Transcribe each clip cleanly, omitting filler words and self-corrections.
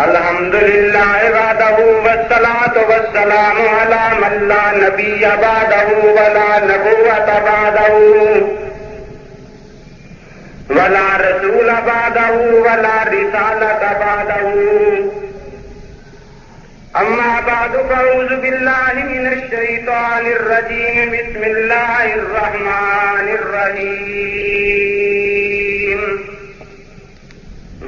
الحمد للہ وحدہ والصلاة والسلام علی من لا نبی بعدہ ولا نبوۃ بعدہ ولا رسول بعدہ ولا رسالۃ بعدہ اما بعد فاعوذ باللہ من الشیطان الرجیم بسم اللہ الرحمن الرحیم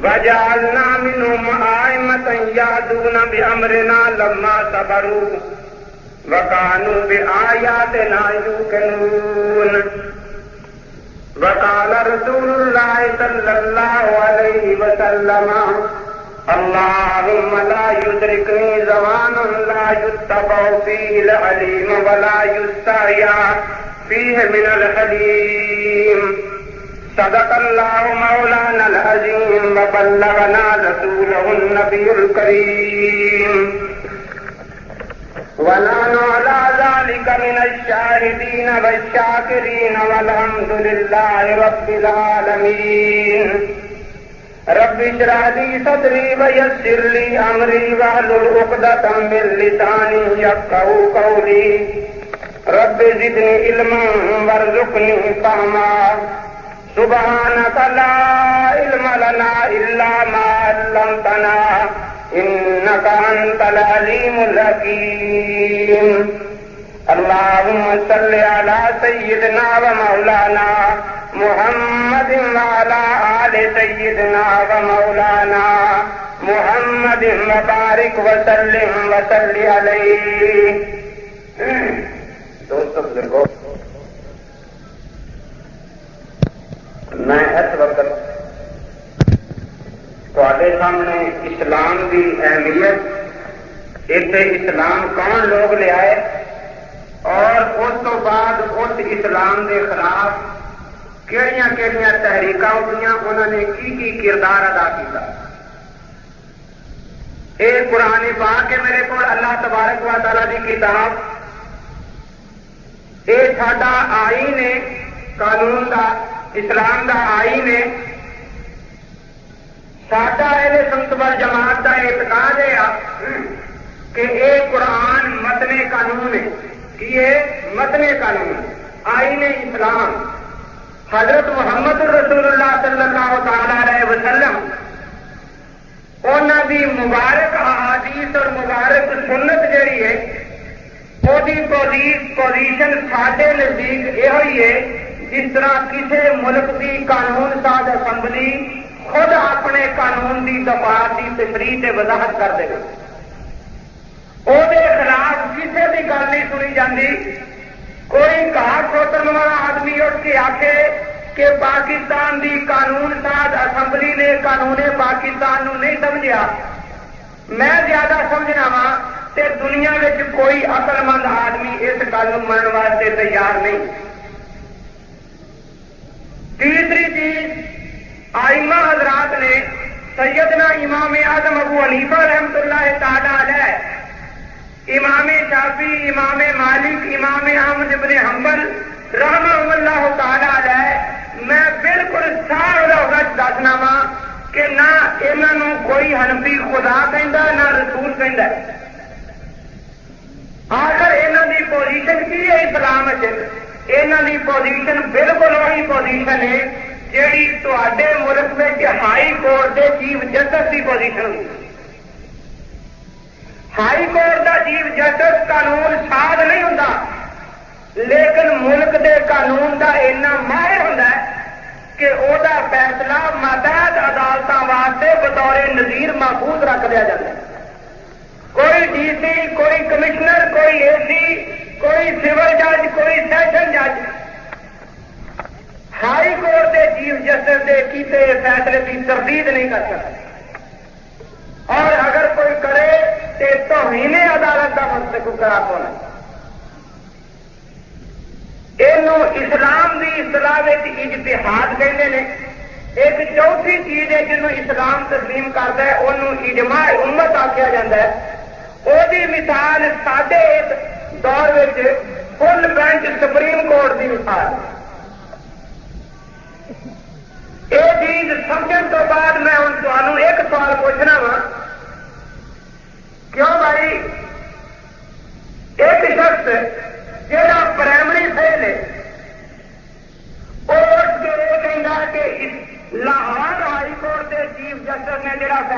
وجعلنا منهم أئمة يهدون بأمرنا لما صبروا وكانوا بآياتنا يوقنون وقال رسول الله صلى الله عليه وسلم اللهم لا يدركني زمان لا يتبع فيه العليم ولا يستحيا فيه من الحليم صدق اللہ مولانا العظیم وبلغنا رسوله النبی الکریم ونحن على ذلك من الشاهدين والشاکرین والحمد للہ رب العالمین رب اشرح لي صدری ویسر لي امری واحلل عقدۃ من لسانی یفقهوا قولی رب زدنی علما وارزقنی فہما سبحانك لا علم لنا إلا ما علمتنا إنك أنت العليم الحكيم اللهم صل على سيدنا ومولانا محمد وعلى آل سيدنا ومولانا محمد وبارك وسلم وصل عليه دوستو بزرگو میں اس وقت تھوڑے سامنے اسلام کی اہمیت اتنے اسلام کون لوگ لے آئے اور اس تو بعد اس اسلام کے خلاف کہڑیاں کہڑیاں تحریک ہوئی انہوں نے کی کردار ادا کیا. یہ قرآن پاک ہے میرے کو اللہ تبارک و تعالی کی کتاب. یہ ساڈا آئین ہے قانون کا اسلام کا آئین ہے. ساڈا اہل سنت والجماعت کا اعتقاد ہے کہ یہ قرآن متن قانون ہے. یہ متن قانون آئین اسلام حضرت محمد رسول اللہ صلی اللہ تعالی علیہ وسلم انہوں کی مبارک احادیث اور مبارک سنت جہی ہے وہی پوزیشن ساڈے نزدیک یہ ہے جس طرح کسی ملک کی قانون ساز اسمبلی خود اپنے قانون کی دفاع کی تشریح سے وضاحت کر دے گا. وہ خلاف کسی بھی گل نہیں سنی جاتی. کوئی گاہ کھوتن والا آدمی اٹھ کے آخے کہ پاکستان کی قانون ساز اسمبلی نے قانون پاکستان نو نہیں سمجھا, میں زیادہ سمجھنا وا تے دنیا میں کوئی عقل مند آدمی اس گل من واسطے تیار نہیں. تیسری چیز آئمہ حضرات نے سیدنا امام اعظم ابو حنیفہ رحمۃ اللہ تعالی علیہ, امام شافعی, امام مالک, امام احمد بن حنبل رحمہ اللہ تعالی علیہ, میں بالکل صاف دسنا وا کہ نہ انہوں کوئی حنفی خدا کہندا نہ رسول کہندا. آخر انہوں کی پوزیشن کی ہے اسلام انہوں کی پوزیشن بالکل وہی پوزیشن ہے جیڑی تے ملک میں ہائی کورٹ کے چیف جسٹس کی پوزیشن ہوئی. ہائی کورٹ کا چیف جسٹس قانون ساز نہیں ہوتا, لیکن ملک کے قانون کا اینا ماہر ہوتا ہے کہ وہ فیصلہ ماتحت عدالتوں واسطے بطور نظیر محفوظ رکھ دیا جاتا ہے. کوئی ڈی سی, کوئی کمشنر, کوئی اے سی, کوئی سول جج, کوئی سیشن جج ہائی کورٹ کے چیف جسٹس کے کیتے فیصلے کی تردید نہیں کر سکتا, اور اگر کوئی کرے تو توہین عدالت کا مرتکب قرار ہونا. یہ اسلام کی اصطلاح اجتہاد کہتے ہیں. ایک چوتھی چیز ہے جنہوں اسلام تسلیم کرتا ہے انہوں اجماع امت آخیا جاتا ہے. وہی مثال ساڈے اس دور میں فل بینچ سپریم کورٹ کی مثال. یہ چیز سمجھنے تو بعد میں ہوں تمہیں ایک سوال پوچھنا وا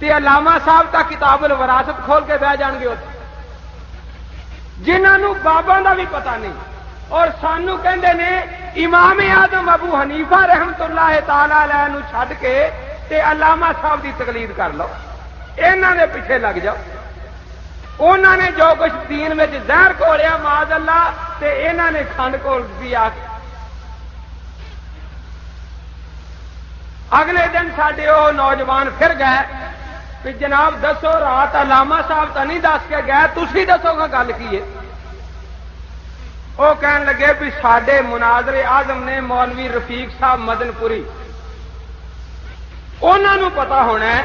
تے علامہ صاحب تا کتاب الوراثت کھول کے بہ جان گے جنہاں نو باباں دا بھی پتہ نہیں، اور سانو کہندے نے امام اعظم ابو حنیفہ رحمت اللہ تعالی علیہ نو چھڈ کے تے علامہ صاحب دی تقلید کر لو، انہاں دے پیچھے لگ جاؤ۔ انہاں نے جو کچھ دین وچ زہر کھولیا معاذ اللہ، تے انہاں نے کھنڈ کھول دیا۔ اگلے دن ساڈے وہ نوجوان پھر گئے کہ جناب دسو رات علامہ صاحب تو نہیں دس کے گئے، تسی دسو گا گل کی ہے؟ وہ کہن لگے بھی ساڈے مناظر اعظم نے مولوی رفیق صاحب مدن پوری، انہوں نے پتا ہونا ہے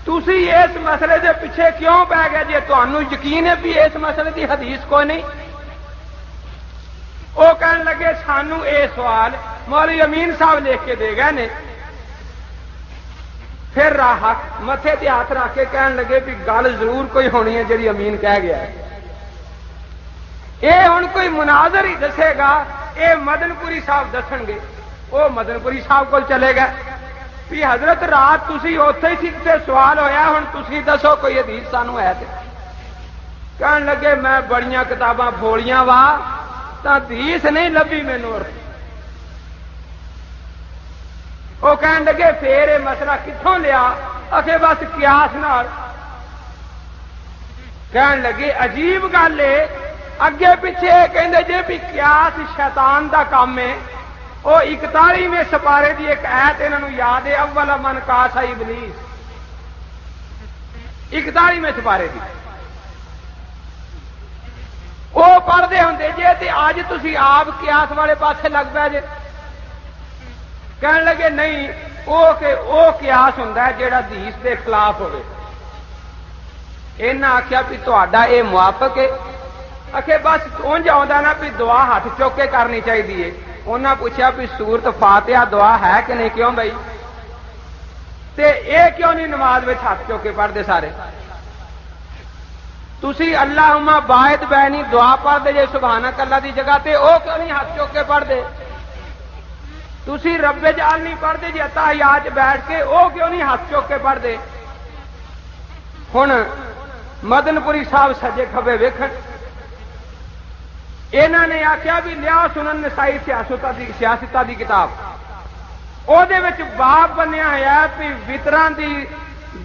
تسی اس مسئلے دے پیچھے کیوں پی گئے جی؟ تمہیں یقین ہے بھی اس مسئلے دی حدیث کوئی نہیں؟ وہ کہن لگے سانو یہ سوال مولوی امین صاحب لکھ کے دے گئے نے۔ پھر متھے تے ہاتھ رکھ کے کہن لگے بھی گل ضرور کوئی ہونی ہے جی امین کہہ گیا ہے، یہ ہوں کوئی مناظر ہی دسے گا، یہ مدن پوری صاحب دسن گے۔ وہ مدن پوری صاحب کو چلے گئے بھی حضرت رات تسی اوتھے ہی تے سوال ہویا، ہن تسی دسو کوئی حدیث سانو ہے تے؟ کہن لگے میں بڑیاں کتاباں پھولیاں وا تا حدیث نہیں لبھی مینوں۔ وہ کہن لگے پھر یہ مسئلہ کتوں لیا؟ اکھے بس قیاس نال۔ کہن لگے عجیب گل ہے، اگے پیچھے کہندے جے بھی قیاس شیطان دا کام ہے۔ وہ 41ویں سپارے دی ایک آیت انہاں نوں یاد ہے، اول من قاس ابلیس، 41ویں سپارے دی وہ پڑھتے ہوندے جے تے اج تسی آپ قیاس والے پاسے لگ پے جے۔ کہن لگے نہیں، وہ قیاس ہوندا ہے جیڑا حدیث دے خلاف ہوئے۔ انہاں آکھیا بھی تہاڈا اے موافق ہے؟ آکھے بس اونج آوندا نا بھی دعا ہاتھ چوک کے کرنی چاہیے۔ انہاں پوچھا بھی سورت فاتحہ دعا ہے کہ نہیں؟ کیوں بھائی؟ تے اے کیوں نہیں نماز وچ ہاتھ چوک کے پڑھدے سارے؟ تسی اللہم باعث بینی دعا پڑھدے جے سبحانک اللہ دی جگہ تے او کیوں نہیں ہاتھ چوک کے پڑھدے؟ تسی رب جعل نہیں پڑھتے جی اتحیات بیٹھ کے، او کیوں نہیں ہاتھ چوک کے پڑھتے؟ ہن مدن پوری صاحب سجے کھبے ویکھن، انہاں نے آخیا بھی لیا سنن نسائی سیاستہ دی کتاب، او دے وچ باب بنیا ہے بھی وتراں دی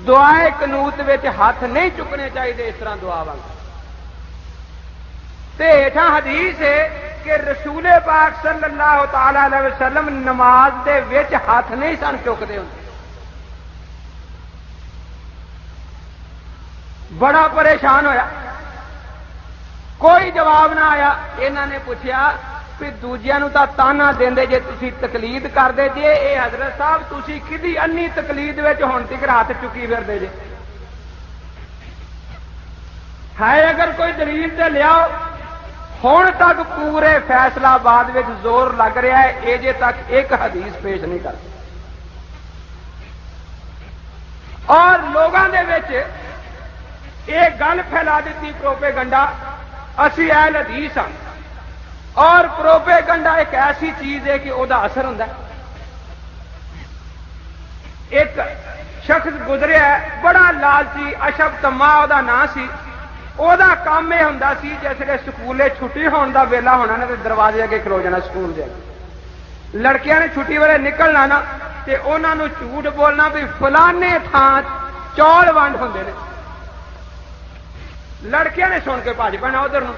دعائے قنوت وچ ہاتھ نہیں چکنے چاہیے اس طرح دعا وانگ۔ تے ہیٹھاں حدیث ہے کہ رسول پاک صلی اللہ تعالی علیہ وسلم نماز دے وچ ہاتھ نہیں سن چکتے ہوندے۔ بڑا پریشان ہویا، کوئی جواب نہ آیا۔ انہاں نے پوچھا کہ دوجیاں نوں تاں تانا دیندے جے تسی تقلید کردے جے، اے حضرت صاحب تسی کدی انی تقلید وچ ہن تک ہاتھ چکی پھردے جے؟ ہے اگر کوئی دلیل تے لیاؤ۔ ہن تک پورے فیصلہ آباد وچ زور لگ رہا ہے، ایجے تک ایک حدیث پیش نہیں کرتے، اور لوگاں دے وچ ایک گل پھیلا دیتی پروپیگنڈا، اسی اہل حدیث ہاں، اور پروپیگنڈا ایک ایسی چیز ہے کہ وہ اثر ہوندا ہے۔ ایک شخص گزریا ہے بڑا لالچی، اشب تما وہ نام سی، وہ کام یہ ہوں جسے سکولے چھٹی ہونے کا ویلا ہونا نا تو دروازے اگے کھلو جانا سکول دے، لڑکیاں نے چھٹی ویلے نکلنا نا تے انہاں نوں جھوٹ بولنا بھی فلانے تھان چول ونڈ ہوندے نے، لڑکیاں نے سن کے بھج پینا ادھر نوں،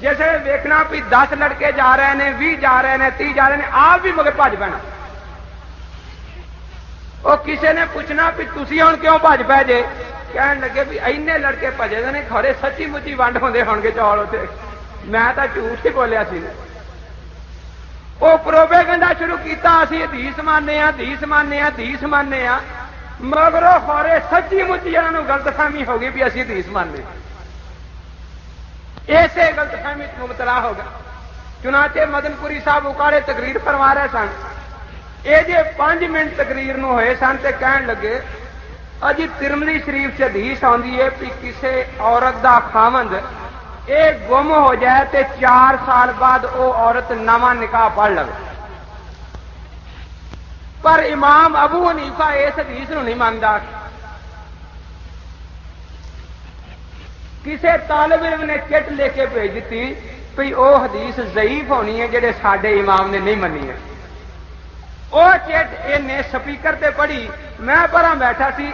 جیسے ویکھنا بھی 10 لڑکے جا رہے ہیں، 20 جا رہے ہیں، 30 جا رہے ہیں، آپ بھی مگر بھج پینا۔ وہ کسی نے پوچھنا بھی تسی ہن کیوں بھج پے جے؟ کہن لگے بھی اینے لڑکے بھجے دے نے، کھڑے سچی مچی ونڈ ہوندے ہون گے چول اتنے، میں تو جھوٹ ہی بولیا سی۔ وہ پروپیگنڈا شروع کیتا، اسی حدیث ماننے ہاں، حدیث ماننے ہاں، حدیث ماننے ہاں، مگر خورے سچی مچی انہاں نوں غلط فہمی ہو گئی بھی اسی حدیث ماننے، ایسے غلط فہمی مبتلا ہو گیا۔ چنانچہ مدن پوری صاحب اکاڑے تقریر فرما رہے سن، یہ جے 5 منٹ تقریر نو ہوئے سن تے کہن لگے اجی ترمذی شریف سے حدیث آندی ہے کہ کسی عورت دا خاوند اے گم ہو جائے تے 4 سال بعد او عورت نواں نکاح پڑھ لے، پر امام ابو حنیفہ اس حدیث نو نہیں ماندا، کسی طالب علم نے چٹ لے کے بھیج دیتی بھی وہ حدیث ضعیف ہونی ہے جڑے ساڈے امام نے نہیں منی ہے. وہ چٹ یہ سپیکر تے پڑھی، میں پرا بیٹھا سی،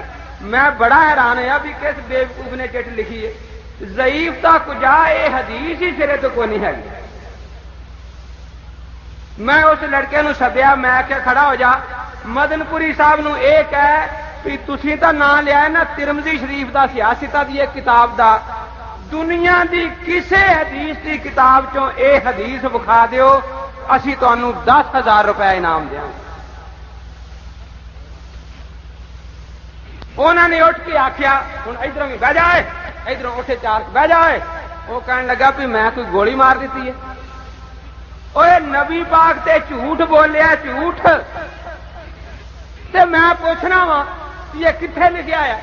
میں بڑا حیران ہوا بھی کس بیوقوف نے چٹ لکھی ہے. ضعیف تا کجا، یہ حدیث ہی سرے تو کوئی نہیں ہے. میں اس لڑکے نو سدیا، میں آخیا کھڑا ہو جا، مدن پوری صاحب نو یہ کہہ بھی تسی تا نام لیا نا ترمذی شریف دا سیاستہ دی ایک کتاب دا، دنیا دی کسے حدیث دی کتاب چوں اے حدیث بکھا دیو، اسی تانوں 10,000 روپے انعام دیاں. انہوں نے اٹھ کے آخیا ہوں ادھر بھی بہ جائے، ادھر اٹھے چار بہ جائے. وہ کہنے لگا بھی میں کوئی گولی مار دیتی ہے. اوے نبی پاک تے جھوٹ بولیا، جھوٹ تے میں پوچھنا وا یہ کتنے لکھا ہے؟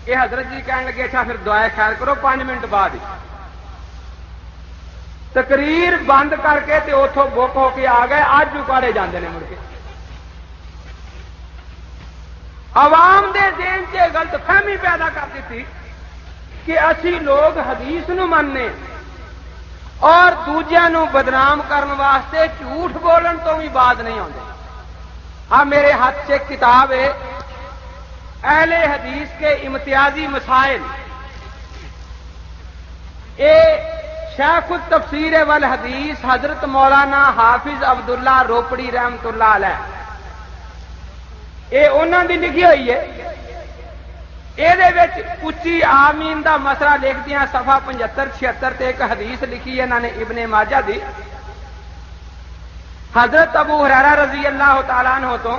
یہ حضرت جی کہنے لگے اچھا پھر دعائے خیر کرو 5 منٹ بعد تقریر بند کر کے تے اتوں بک ہو کے آ گئے. اج اکاڑے جاندے نے مڑ کے. عوام دے ذہن سے غلط فہمی پیدا کر دیتی کہ اسی لوگ حدیث نو مننے اور دوجیاں نو بدنام کرنے واسطے جھوٹ بولن تو بھی بات نہیں آتے. ہاں میرے ہاتھ سے کتاب ہے اہل حدیث کے امتیازی مسائل، اے شیخ التفسیر والحدیث حضرت مولانا حافظ عبداللہ روپڑی رحمت اللہ علیہ، یہ انہوں نے لکھی ہوئی ہے. یہ اچھی آمین دا مسئلہ لکھ دیا صفحہ 75-76 تے ایک حدیث لکھی ہے انہوں نے ابن ماجہ دی. حضرت ابو ہریرہ رضی اللہ تعالیٰ عنہ تو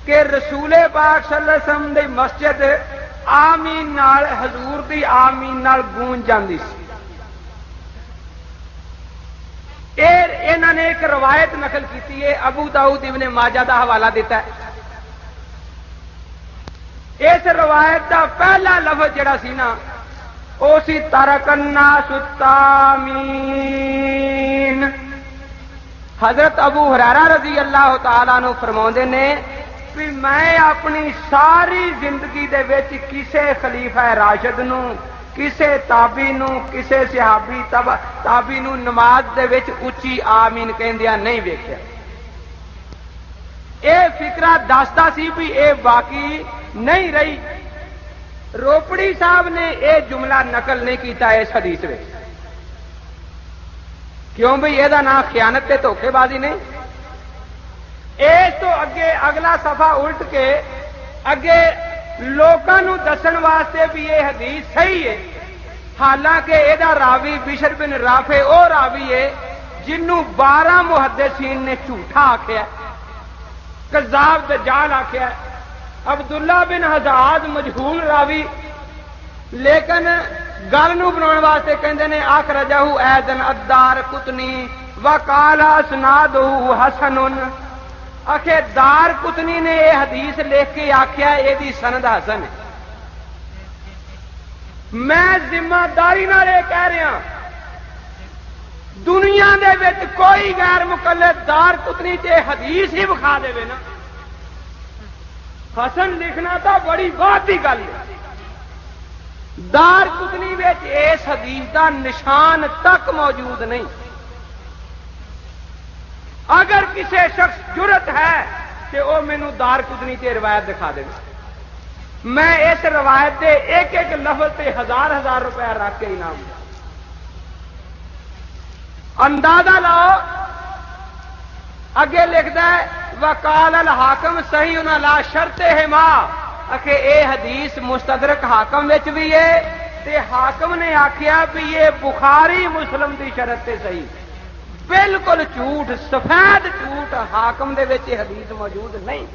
کہ رسول پاک صلی اللہ علیہ وسلم دی مسجد آمین نال حضور دی آمین نال گونج جاندی سی. انہوں نے ایک روایت نقل کی ہے، ابو داؤد ابن ماجہ دا حوالہ دیتا ہے. اس روایت دا پہلا لفظ جڑا سی نا وہ سی ترک الناس التامین. حضرت ابو ہریرہ رضی اللہ تعالیٰ عنہ فرماؤندے نے کہ میں اپنی ساری زندگی دے وچ کسے خلیفہ راشد نو، کسے تابی نو، کسے صحابی تابی نو نماز دے وچ اچھی آمین کہندیاں نہیں ویکھیا. اے فکرہ دستا سی بھی اے باقی نہیں رہی. روپڑی صاحب نے اے جملہ نقل نہیں کیتا اس حدیث میں. کیوں بھئی یہ نام خیانت تے دھوکے بازی نہیں. اس تو اگے اگلا صفحہ الٹ کے اگے لوگوں نو دسن واسطے بھی یہ حدیث صحیح ہے، حالانکہ یہ راوی بشر بن رافع او راوی ہے جنوں 12 محدثین نے جھوٹا آخیا، کذاب دجال آخیا. عبداللہ بن حجاج مجہول راوی، لیکن گل نو بناؤ واسطے کہندے نے اخرجہ ایضا الدار قطنی وقال اسنادہ حسن. آخے دار قطنی نے یہ حدیث لکھ کے آخیا یہ سند حسن ہے. میں ذمہ داری نال یہ کہہ رہا دنیا دے وچ کوئی غیر مقلد دار قطنی تے حدیث ہی بکھا دے نا، حسن لکھنا تو بڑی بات کی گل ہے. دار قطنی وچ اس حدیث دا نشان تک موجود نہیں. اگر کسی شخص جرت ہے کہ وہ مینو دار قطنی تے روایت دکھا دے، میں اس روایت دے ایک ایک لفظ تے 1000 روپے رکھ کے انعام دوں. اندازہ لاؤ اگے لکھتا ہے وقال الحاکم صحیح لا شرطہما. کہ اے حدیث مستدرک حاکم وچ بھی ہے تے حاکم نے آخیا بھی یہ بخاری مسلم دی شرط تے صحیح. بالکل جھوٹ، سفید جھوٹ، حاکم دے وچ حدیث موجود نہیں.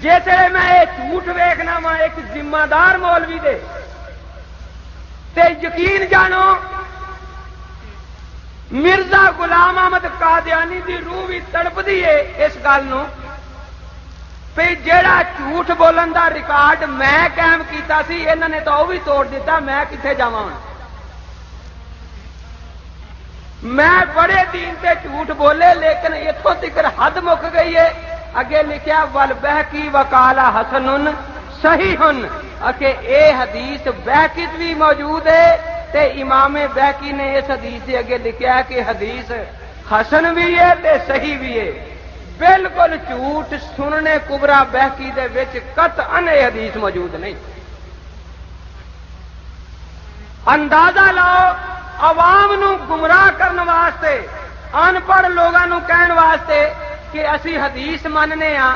جیسے میں یہ جھوٹ ویکھنا وا ایک ذمہ دار مولوی دے تے یقین جانو مرزا غلام احمد قادیانی دی روح بھی تڑپدی ہے اس گل نو پہ جیڑا جھوٹ بولن دا ریکارڈ میں قائم کیتا سی انہوں نے تو وہ بھی توڑ دیتا. میں کتنے جاواں؟ میں بڑے دین تے جھوٹ بولے لیکن اتوں تک حد مک گئی ہے. اگے لکھیا والبہقی وقال حسن صحیح کہ اے حدیث بیقی بھی موجود ہے تے امام بیقی نے اس حدیث کے اگے لکھا ہے کہ حدیث حسن بھی ہے تے صحیح بھی ہے، بالکل جھوٹ سننے کبرا بیقی دے وچ قطعاً یہ حدیث موجود نہیں۔ اندازہ لاؤ عوام نو گمراہ کرنے واسطے، ان پڑھ لوگاں نو کہن واسطے کہ اسی حدیث ماننے ہاں،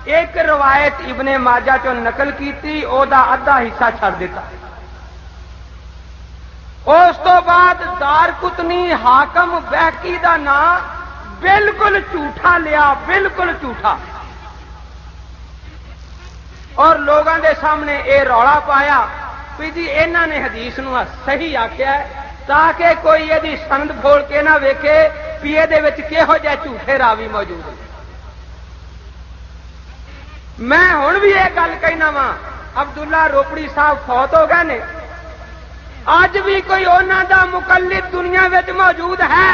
ایک روایت ابن ماجہ چوں نقل کیتی، او دا ادھا حصہ چھڑ دیتا۔ اس تو بعد دارقطنی حاکم بیقی دا نام بالکل جھوٹا لیا، بالکل جھوٹا، اور لوگاں دے سامنے اے رولا پایا بھی جی انہاں نے حدیث نو صحیح آکھیا ہے، تاکہ کوئی یہ سند کھول کے نہ ویکھے بھی یہ کہہو جہ جھوٹے راوی موجود ہیں۔ میں ہن بھی یہ گل کہنا وا، عبداللہ روپڑی صاحب فوت ہو گئے نے، اج بھی کوئی انہاں دا مقلد دنیا وچ موجود ہے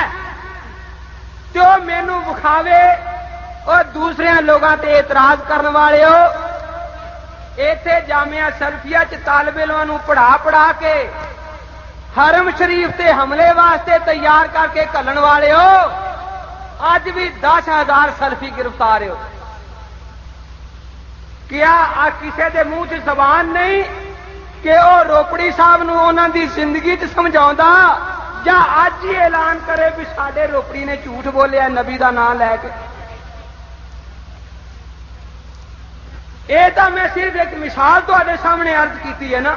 تو مینوں وکھاوے، اور دوسرے لوگاں تے اعتراض کرنے والے ہو ایتھے جامعہ سلفیہ چ طالب علماں نوں پڑھا کے حرم شریف تے حملے واسطے تیار کر کے کلن والے ہو، اج بھی 10,000 سلفی گرفتار ہو۔ کیا کسے دے منہ چ زبان نہیں کہ وہ روپڑی صاحب نو انہاں دی زندگی چ سمجھاوندا، یا اج ہی اعلان کرے بھی ساڈے روپڑی نے جھوٹ بولیا نبی دا نام لے کے؟ یہ تو میں صرف ایک مثال تے سامنے عرض کی ہے نا،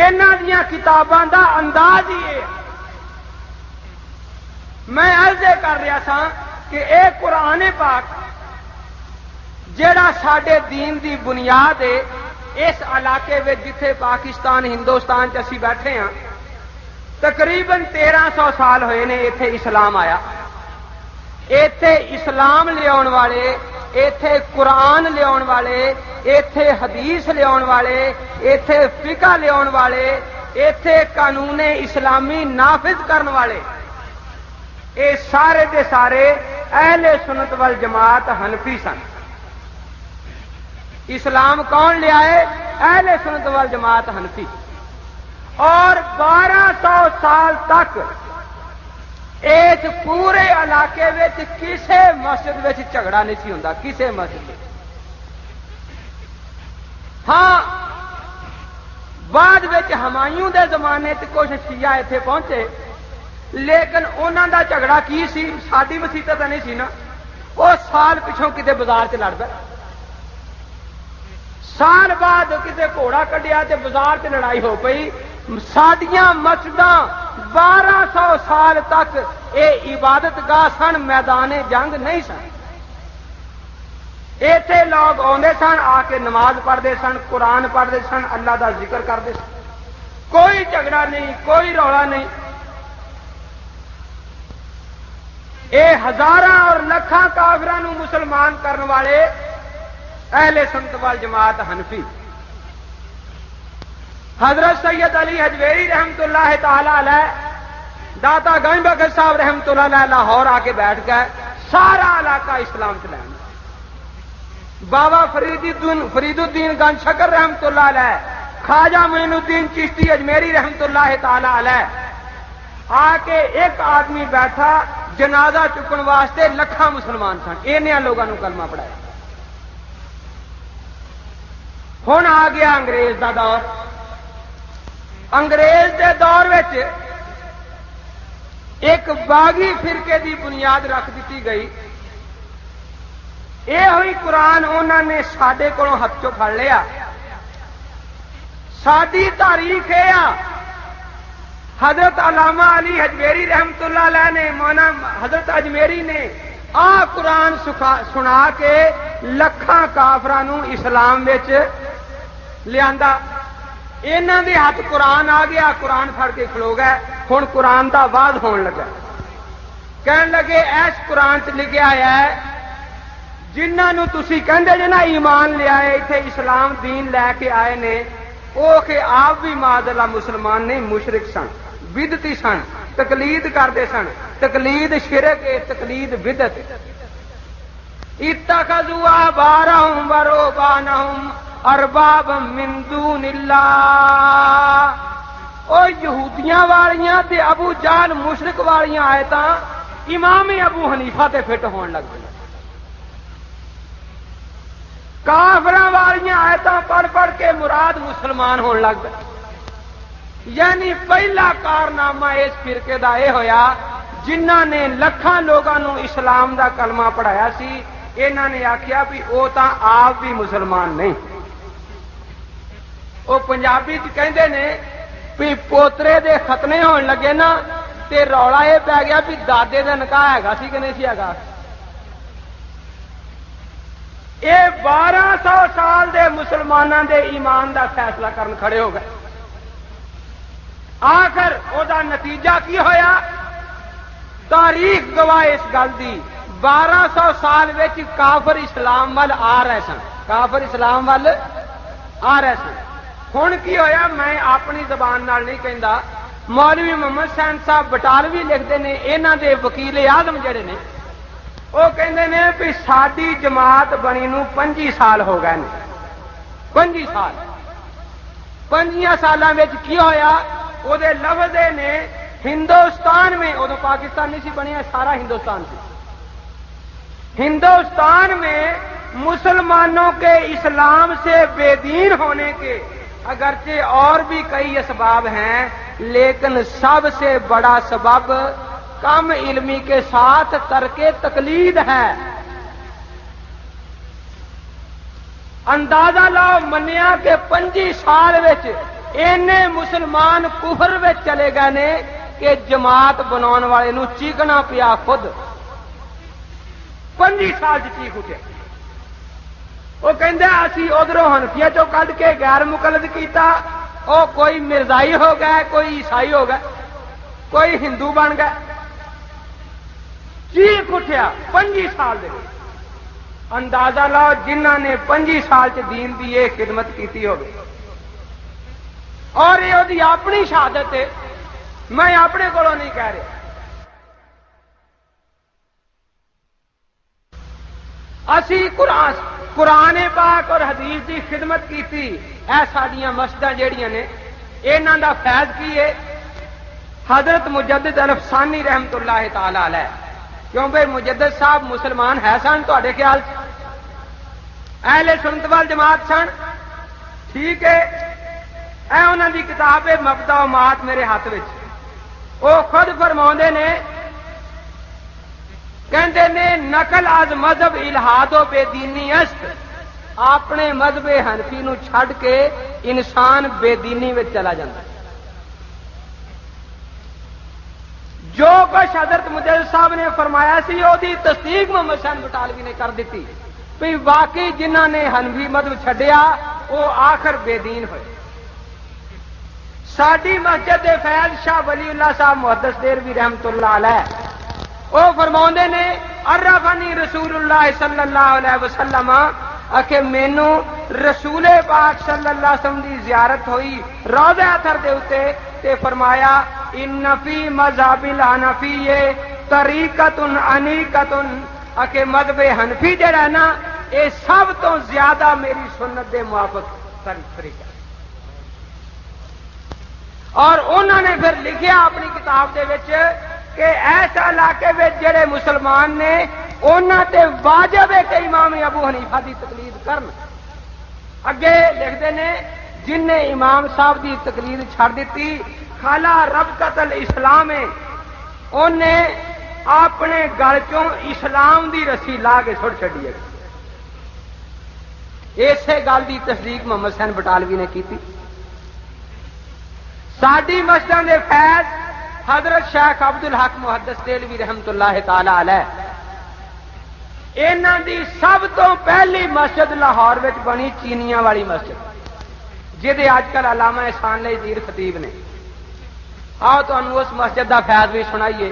انہاں دیاں کتاباں دا انداز ہی ہے۔ میں عرض کر رہا تھا کہ اے قرآن پاک جیڑا ساڈے دین دی بنیاد ہے، اس علاقے میں جتھے پاکستان ہندوستان چ اسی بیٹھے ہاں، تقریباً 1300 سال ہوئے نے ایتھے اسلام آیا۔ ایتھے اسلام لیاؤن والے، ایتھے قرآن لیاؤن والے، ایتھے حدیث لیاؤن والے، ایتھے فقہ لیاؤن والے، ایتھے قانون اسلامی نافذ کرن والے، اے سارے دے سارے اہل سنت والجماعت حنفی سن۔ اسلام کون لیا ہے؟ اہل سنت والجماعت حنفی۔ اور 1200 سال تک اس پورے علاقے وچ کسے مسجد وچ جھگڑا نہیں سی ہوندا، کسے مسجد وچ۔ ہاں بعد وچ ہمایوں دے زمانے تے کچھ شیعہ ایتھے پہنچے، لیکن انہاں دا جھگڑا کی سی؟ ساڈی وسیطت نہیں سی نا، وہ سال پچھوں کتے بازار چ لڑ پے، سال بعد کتے گھوڑا کڈیا تے بازار تے لڑائی ہو پئی۔ ساڈیاں مسجداں 1200 سال تک اے عبادت گاہ سن، میدان جنگ نہیں سن۔ ایتھے لوگ آندے سن، آ کے نماز پڑھتے سن، قرآن پڑھتے سن، اللہ دا ذکر کرتے سن، کوئی جھگڑا نہیں، کوئی رولا نہیں۔ اے ہزاراں اور لکھاں کافراں نوں مسلمان کرن والے اہل سنت والجماعت حنفی۔ حضرت سید علی حجویری رحمت اللہ تعالی علیہ، داتا گنج بخش صاحب رحمت اللہ علیہ لاہور آ کے بیٹھ گئے، سارا علاقہ اسلام چلائیں۔ بابا فرید الدین گنج شکر رحمت اللہ علیہ، خواجہ معین الدین چشتی اجمیری رحمت اللہ تعالی علیہ، آ کے ایک آدمی بیٹھا جنازہ چکن واسطے، لکھاں مسلمان سن، انہاں لوگوں کو کلمہ پڑھایا۔ ہن آ گیا انگریز دا دور۔ انگریز دے دور وچ ایک باغی فرقے دی بنیاد رکھ دیتی گئی۔ یہ ہوئی قرآن انہوں نے ساڈے کولوں ہاتھ چوں پھڑ لیا۔ ساری تاریخ یہ حضرت علامہ علی حجویری رحمت اللہ علیہ نے، مولانا حضرت اجمیری نے قرآن سنا کے لکھاں کافراں نوں اسلام وچ لیاندا۔ انہاں دے ہاتھ قرآن آ گیا، قرآن پھڑ کے کھلو گئے۔ ہن قرآن دا واض ہون لگا، کہن لگے ایس قرآن چ لکھیا ہے جنہاں نوں تسی کہندے جے نا ایمان لیا ہے، ایتھے اسلام دین لے کے آئے نے، او کہ آپ بھی معاذ اللہ مسلمان نہیں، مشرک سن، بدعتی سن، تقلید کرتے سن۔ تقلید شرک ہے، تقلید بدعت۔ اتخذوا احبارهم ورهبانهم ارباب من دون اللہ. او یہودیاں والیاں تے ابو جہل مشرک والیاں آیتاں امام ابو حنیفہ تے فٹ ہون لگ پئی. کافراں والیاں آیتاں پڑھ پڑھ کے مراد مسلمان ہون لگ پئے. یعنی پہلا کارنامہ اس فرقے دا یہ ہویا جنہاں نے لکھاں لوگاں نو اسلام دا کلمہ پڑھایا سی، انہاں نے آکھیا بھی او تاں آپ بھی مسلمان نہیں. وہ پنجابی چ کہندے نے بھی پوترے دے ختنے ہون لگے نا تے رولا یہ پی گیا بھی دادے دا نکاح ہے سی کہ نہیں سی ہے. یہ 1200 سال دے مسلمانوں دے ایمان دا فیصلہ کرن کھڑے ہو گئے. آخر او دا نتیجہ کی ہویا؟ تاریخ گواہ اس گل دی 1200 سال وچ کافر اسلام وال آ رہے سن. کافر اسلام وال آ رہے سن. ہن کی ہویا میں اپنی زبان نال نہیں کہندا، مولوی محمد حسین صاحب بٹالوی لکھتے ہیں، انہاں دے وکیل اعظم جڑے نے وہ کہندے نے بھی ساری جماعت بنی نو 25 سال ہو گئے نے. 25 سال 25 سالاں وچ کی ہویا؟ وہ دے لفظ نے ہندوستان میں، ادو پاکستان نہیں سی بنیا، سارا ہندوستان سی. ہندوستان میں مسلمانوں کے اسلام سے بے دین ہونے کے اگرچہ اور بھی کئی اسباب ہیں، لیکن سب سے بڑا سبب کم علمی کے ساتھ ترک تقلید ہے. اندازہ لاؤ منیا کہ 25 سال وچ اینے مسلمان کفر وچ چلے گئے نے کہ جماعت بناؤن والے نو چیخنا پیا خود. 25 سال چیخ اٹھے. وہ کہندے اسی ادھروں حنفیہ چوں کڈ کے غیر مقلد کیتا، او کوئی مرزائی ہو گئے، کوئی عیسائی ہو گئے، کوئی ہندو بن گئے. چیخ اٹھیا 25 سال دے. اندازہ لاؤ جنہاں نے 25 سال چ دین دی یہ خدمت کیتی ہوگی. اور یہ دی اپنی شہادت ہے، میں اپنے کولوں نہیں کہہ رہا. اسی قرآن پاک اور حدیث دی خدمت کیتی. اے ساڈیاں مسجداں جہڑیاں نے انہاں دا فیض کی ہے حضرت مجدد الفسانی رحمت اللہ تعالی علیہ. کیونکہ مجدد صاحب مسلمان ہے سن تواڈے خیال اہل سنت وال جماعت سن؟ ٹھیک ہے. اے انہاں دی کتاب ہے مبدا و مات میرے ہاتھ وچ. وہ خود فرماؤندے نے، کہندے نے نقل از مذہب الہاد و بے دینی است. اپنے مذہب حنفی نو چھڈ کے انسان بے دینی وچ چلا جاتا. جو کچھ حضرت مجدد صاحب نے فرمایا سی وہ دی تصدیق محمد حسین بٹالوی نے کر دیتی بھی واقعی جنہاں نے حنفی مذہب چھڈیا وہ آخر بے دین ہوئے. ساڈی مسجد فیض شاہ ولی اللہ صاحب محدث دہلوی رحمت اللہ علیہ وہ فرماؤندے نے عرفنی رسول اللہ صلی اللہ علیہ وسلم کہ مینو رسول پاک صلی اللہ علیہ وسلم دی زیارت ہوئی روضہ اطہر دے اوتے تے فرمایا ان فی مذہب الحنفی طریقۃ انیقۃ کہ مذہب حنفی جڑا نا اے سب تو زیادہ میری سنت دے موافق طریقہ. اور انہوں نے پھر لکھیا اپنی کتاب دے وچ کہ ایسا علاقے میں جڑے مسلمان نے انہاں تے واجب ہے کہ امام ابو حنیفہ دی تقلید کرن. اگے لکھتے نے جن نے امام صاحب دی تقلید چھڑ دیتی خلا ربقۃ الاسلام انہیں اپنے گل چوں اسلام دی رسی لا کے چھڑ چڈی ہے. اسی گل دی تصدیق محمد حسین بٹالوی نے کی. ساڈی مسجد دے فیض حضرت شیخ عبد الحق محدث دہلوی رحمت اللہ تعالی علیہ انہاں دی سب تو پہلی مسجد لاہور وچ بنی چینیاں والی مسجد جہدے اج کل علامہ احسان اللہ خطیب نے. آؤ تانوں اس مسجد دا فیض بھی سنائیے.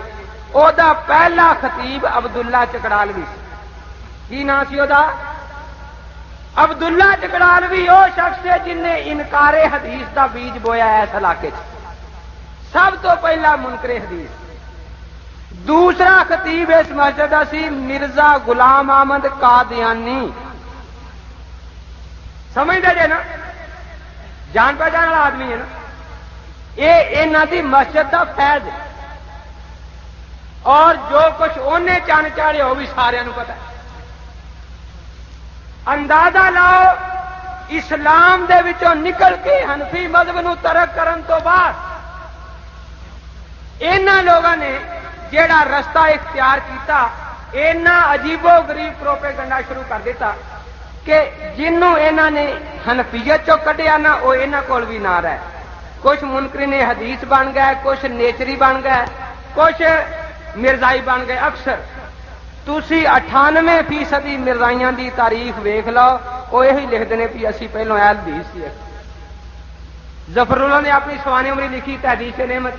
او دا پہلا خطیب عبداللہ چکڑالوی. کی نام سی او دا؟ عبداللہ چکڑالوی وہ شخص ہے جن نے انکار حدیث دا بیج بویا اس علاقے چ. سب تو پہلا منکر حدیث. دوسرا خطیب اس مسجد دا سی مرزا غلام احمد قادیانی. سمجھتے جے نا؟ جان پہچان والا آدمی ہے نا؟ یہ انہاں دی مسجد دا فیض ہے، اور جو کچھ انہیں چن چاڑے وہ بھی سارے نو پتا ہے۔ اندازہ لاؤ اسلام دے وچوں نکل کے حنفی مذہب نو ترک کرن تو بعد انہاں لوگوں نے جیڑا رستہ اختیار کیتا، اینا عجیب و غریب پروپیگنڈا شروع کر دیتا کہ جنوں انہاں نے حنفیت چوں کڈیا نا وہ انہاں کول بھی نہ رہے۔ کچھ منکرین حدیث بن گئے، کچھ نیچری بن گئے، کچھ مرزائی بن گئے۔ اکثر تسی 98% مرزائیاں دی تاریخ ویکھ لو، وہ یہی لکھتے ہیں کہ اسی پہلو اہل حدیث سی۔ ظفر اللہ نے اپنی سوانح عمری لکھی تحدیث نعمت،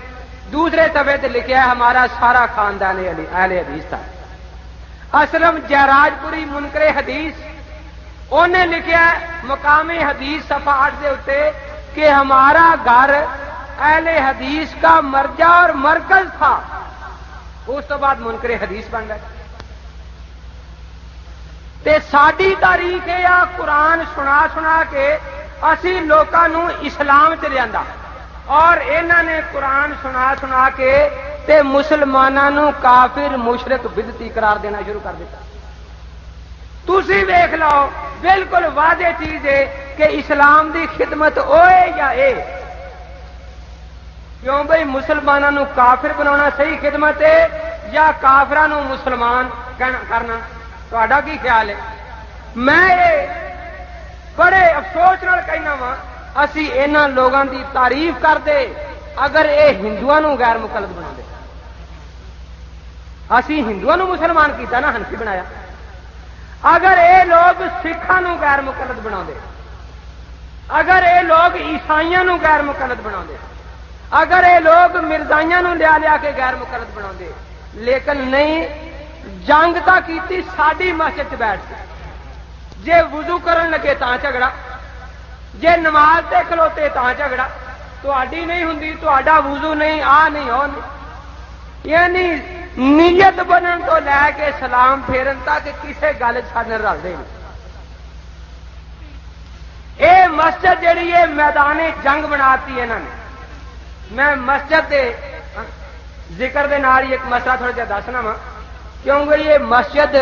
دوسرے صفحے تے لکھا ہے ہمارا سارا خاندان اہل حدیث تھا۔ اسلم جہراج پوری منکر حدیث انہیں لکھا ہے مقام حدیث صفحہ 8 دے اتے کہ ہمارا گھر اہل حدیث کا مرجع اور مرکز تھا۔ اس تو بعد منکر حدیث بن گئے۔ تے ساری تاریخ ہے یا قرآن سنا سنا کے اسی لوکاں نو اسلام چ لیا، اور انہاں نے قرآن سنا سنا کے تے مسلماناں نو کافر مشرک بدعتی قرار دینا شروع کر دیتا۔ تسی ویکھ لو بالکل واضح چیز ہے کہ اسلام دی خدمت اوے یا اے؟ کیوں بھئی مسلماناں نو کافر بنانا صحیح خدمت ہے یا کافراں نو مسلمان کرنا؟ تہاڈا کی خیال ہے؟ میں یہ بڑے افسوس نال کہنا وا، اسی انہاں لوگاں دی تعریف کردے اگر اے ہندوؤں نو غیر مقلد بنا دے۔ اسی ہندوؤں نو مسلمان کیتا نا، حنفی بنایا۔ اگر اے لوگ سکھاں نو غیر مقلد بنا دے، اگر اے لوگ عیسائیاں نو غیر مقلد بنا دے، اگر اے لوگ مرزائیاں نو لیا لیا کے غیر مقلد بنا دے، لیکن نہیں، جنگ تا کیتی ساڈی مسجد چ بیٹھ کے، جے وضو کرن لگے تاں جھگڑا، جے نماز تے کھلوتے تاں جھگڑا، تہاڈی نہیں ہوندی، تہاڈا وضو نہیں، آ نہیں، او نہیں۔ یعنی نیت بنن تو لے کے سلام پھیرن تک کسے گل سادے رلدے نہیں۔ اے مسجد جڑی ہے میدان جنگ بناتی ہے انہاں نے۔ میں مسجد دے ذکر دے نال ایک مسئلہ تھوڑا جہا دسنا وا، کیونکہ یہ مسجد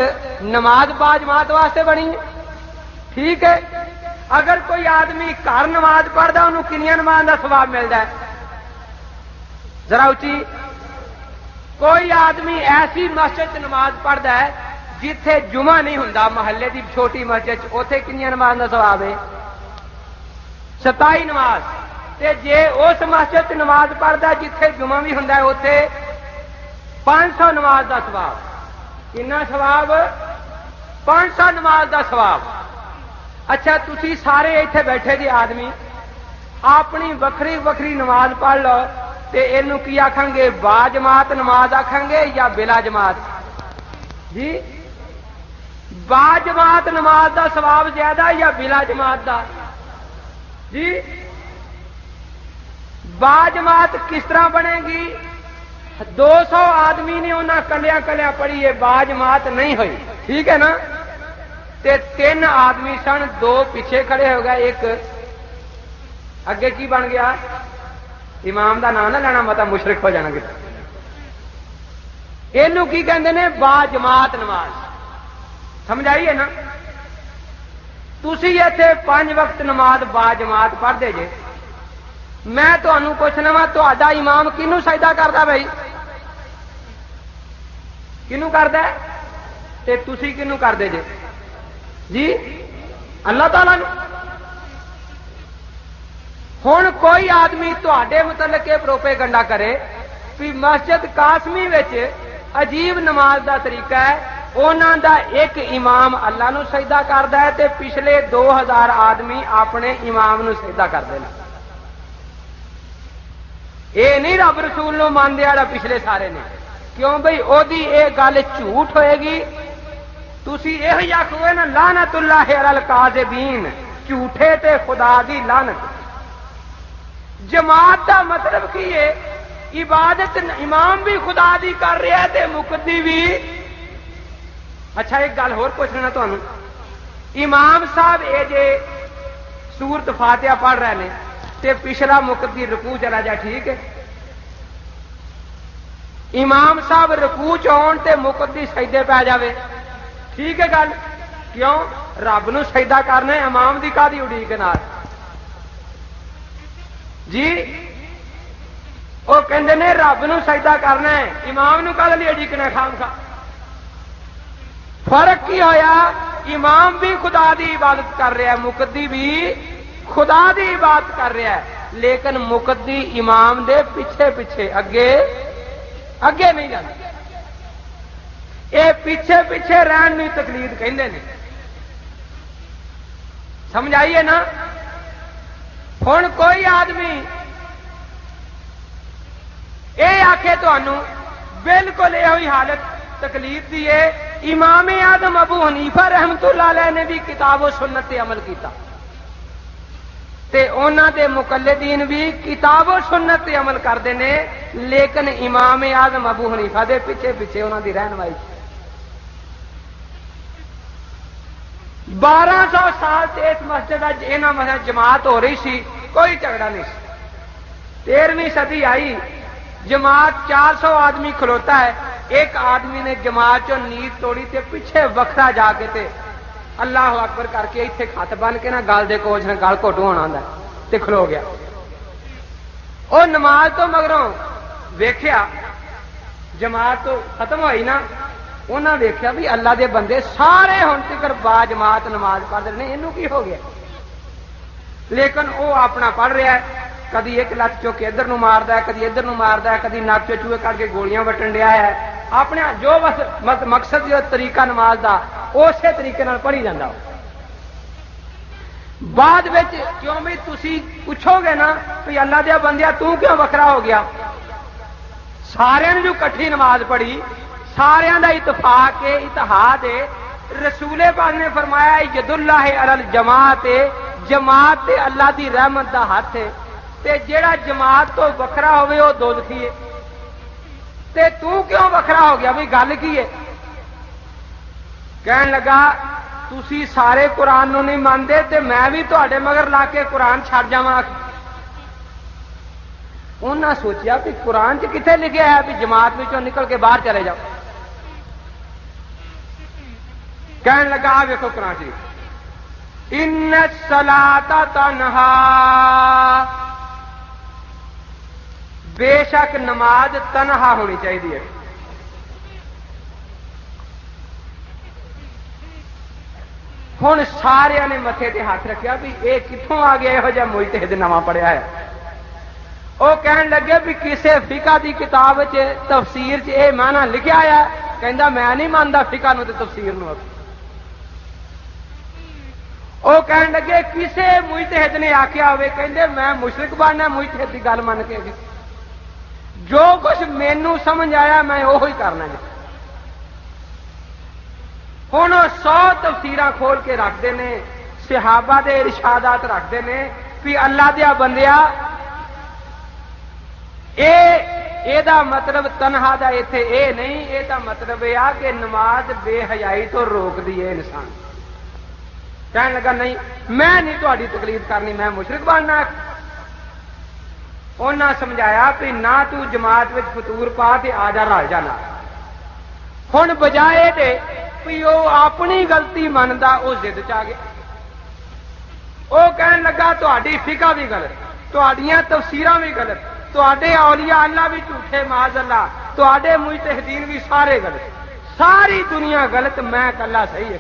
نماز با جماعت واسطے بنی ہے، ٹھیک ہے؟ اگر کوئی آدمی گھر نماز پڑھتا انہوں کنیاں نماز کا ثواب ملتا ہے؟ ذرا اچھی۔ کوئی آدمی ایسی مسجد نماز پڑھتا ہے جتھے جمعہ نہیں ہوندا، محلے دی چھوٹی مسجد، اوتھے کنیاں نماز کا ثواب ہے؟ 27 نماز۔ تے جے اس مسجد نماز پڑھتا جتھے جمعہ بھی ہوندا ہے، اوتھے 500 نماز کا ثواب۔ کنا ثواب؟ 500 نماز کا ثواب۔ اچھا تسی سارے ایتھے بیٹھے جی آدمی اپنی وکری وکری نماز پڑھ لو تے اینو کی آکھیں گے؟ با جماعت نماز آکھیں گے یا بلا جماعت؟ جی با جماعت نماز دا ثواب زیادہ یا بلا جماعت دا؟ جی با جماعت کس طرح بنے گی؟ 200 آدمی نے انہاں کلیاں کلیاں پڑھی ہے، با جماعت نہیں ہوئی، ٹھیک ہے نا؟ تے 3 آدمی سن، 2 پیچھے کھڑے ہو گئے، ایک اگے کی بن گیا؟ امام دا نام نہ لینا، مطلب مشرک ہو جانا کسی۔ اینو کی کہندے نے؟ با جماعت نماز۔ سمجھ آئی ہے نا؟ تسی ایتھے 5 وقت نماز با جماعت پڑھتے جے، میں تمہیں پوچھنا وا تہاڈا امام کنوں سجدہ کردا بھائی؟ کنوں کردا ہے؟ تے تسی کنوں کردے جے؟ جی اللہ تعالیٰ نے۔ ہن کوئی آدمی تہاڈے متعلق یہ پروپیگنڈا کرے کہ مسجد قاسمی وچ عجیب نماز دا طریقہ ہے، انہاں دا ایک امام اللہ نو سجدہ کردا ہے تے پچھلے 2000 آدمی اپنے امام نو سجدہ کردے نے۔ اے نہیں رب رسول نو مانتے والا پچھلے سارے نے، کیوں بھئی او دی اے گل جھوٹ ہوئے گی؟ تسی یہ آخو نا لعنت اللہ علی الکاذبین، جھوٹے تے خدا دی لعنت۔ جماعت دا مطلب کی ہے؟ عبادت امام بھی خدا دی کر رہا ہے تے مقتدی بھی۔ اچھا ایک گل اور پوچھنا تمہیں، امام صاحب اے جے سورت فاتحہ پڑھ رہے ہیں تے پچھلا مقتدی رکوع چلا جائے، ٹھیک ہے؟ امام صاحب رکوع چون تے مقتدی سجدے پہ جاوے، ٹھیک ہے گل؟ کیوں؟ رب نو سجدہ کرنا ہے، امام دی کادی اڑیک نال جی؟ وہ کہندے نے رب نو سجدہ کرنا ہے، امام نو کدے لیے اڑیکنا ہے خام خواہ؟ فرق کی ہویا؟ امام بھی خدا دی عبادت کر رہا ہے، مقتدی بھی خدا دی عبادت کر رہا ہے، لیکن مقتدی امام دے پیچھے پیچھے، اگے اگے نہیں جاتا۔ یہ پیچھے پیچھے رہن نو تقلید کہندے نے، سمجھ آئیے نا؟ ہن کوئی آدمی یہ آکھے تانوں بالکل یہ حالت تکلیف دی ہے، امام اعظم ابو حنیفہ رحمت اللہ علیہ نے بھی کتاب و سنت تے عمل کیتا تے انہاں دے مقلدین بھی کتاب و سنت تے عمل کردے نے، لیکن امام اعظم ابو حنیفہ دے پیچھے پیچھے انہاں دی رہنمائی 1200 سال سے اس مسجد انہاں مسجد جماعت ہو رہی سی، کوئی جھگڑا نہیں سی۔ 13ویں صدی آئی، جماعت 400 آدمی کھلوتا ہے، ایک آدمی نے جماعت چوں نیت توڑی تے پیچھے وکھرا جا کے تے اللہ اکبر کر کے اتنے ہاتھ بن کے نا گل دے کوچ نے گل گھٹ ہونا آتا تے کھلو گیا۔ وہ نماز تو مگروں ویکھیا، جماعت تو ختم ہوئی نا، انہاں ویکھیا بھی اللہ دے بندے سارے ہن تک با جماعت نماز پڑھ رہے ہیں، اینوں کی ہو گیا؟ لیکن وہ اپنا پڑھ رہا ہے، کدی ایک لت چوک ادھر نو ماردا ہے، کدی ادھر نو ماردا ہے، کدی نک چو چوہے کر کے گولیاں وٹن ڈیا ہے، اپنے جو بس مقصد جو طریقہ نماز دا اسی طریقے نال پڑھی جاندا۔ بعد وچ کیوں بھی تسی پوچھو گے نا کہ اللہ دے بندیا تو کیوں وکھرا ہو گیا؟ سارے نے جو کٹھی نماز پڑھی، سارے دا اتفاق ہے، اتحاد ہے۔ رسول پاک نے فرمایا ید اللہ علی الجماعت، جماعت تے اللہ دی رحمت دا ہاتھ ہے، تے جیڑا جماعت تو وکھرا ہوئے وہ دوزخی ہے۔ تے تو کیوں وکھرا ہو گیا؟ بھئی گل کی ہے؟ کہن لگا تسی سارے قرآن نو نہیں مانتے تے میں بھی تواڈے مگر لا کے قرآن چھڈ جاواں۔ انہاں سوچیا کہ قرآن چ کتنے لکھیا ہے بھی جماعت وچوں نکل کے باہر چلے جاؤ؟ کہن لگا آ ویکھو قرآن شریف، ان الصلاۃ تنہا، بے شک نماز تنہا ہونی چاہیے۔ ہن سارے نے متھے تے ہاتھ رکھیا بھی اے کتھوں آ گیا یہو جہا مجتہد نواں پڑھیا ہے؟ وہ کہن لگے بھی کسے فقہ دی کتاب چ تفسیر چ اے معنی لکھیا ہے؟ کہندا میں نہیں ماندا فقہ نو تے تفسیر نو۔ وہ کہن لگے کسے مجتہد نے آکھیا ہوئے؟ کہندے میں مشرک بننا مجتہد دی گل من کے، جو کچھ مینوں سمجھ آیا میں وہی کرنا جی۔ ہن 100 تفسیراں کھول کے رکھتے ہیں، صحابہ دے ارشادات رکھتے ہیں کہ اللہ دیا بندیا اے دا مطلب تنہا دا ایتھے اے نہیں، اے دا مطلب یہ آ کہ نماز بے حیائی تو روک دی ہے انسان۔ کہنے لگا نہیں میں نہیں تہاڈی تقلید کرنی، میں مشرک بننا۔ انہاں سمجھایا کہ نہ تو جماعت وچ فطور پا تے آ جا رل جانا۔ ہن بجائے دے کہ وہ اپنی غلطی مندا وہ ضد چ آ گیا۔ وہ کہن لگا تہاڈی فقہ بھی غلط، تہاڈیاں تفسیراں بھی غلط، تہاڈے اولیاء اللہ بھی جھوٹے معاذ اللہ، تہاڈے مجتہدین بھی سارے غلط، ساری دنیا غلط، میں کلا صحیح ہے۔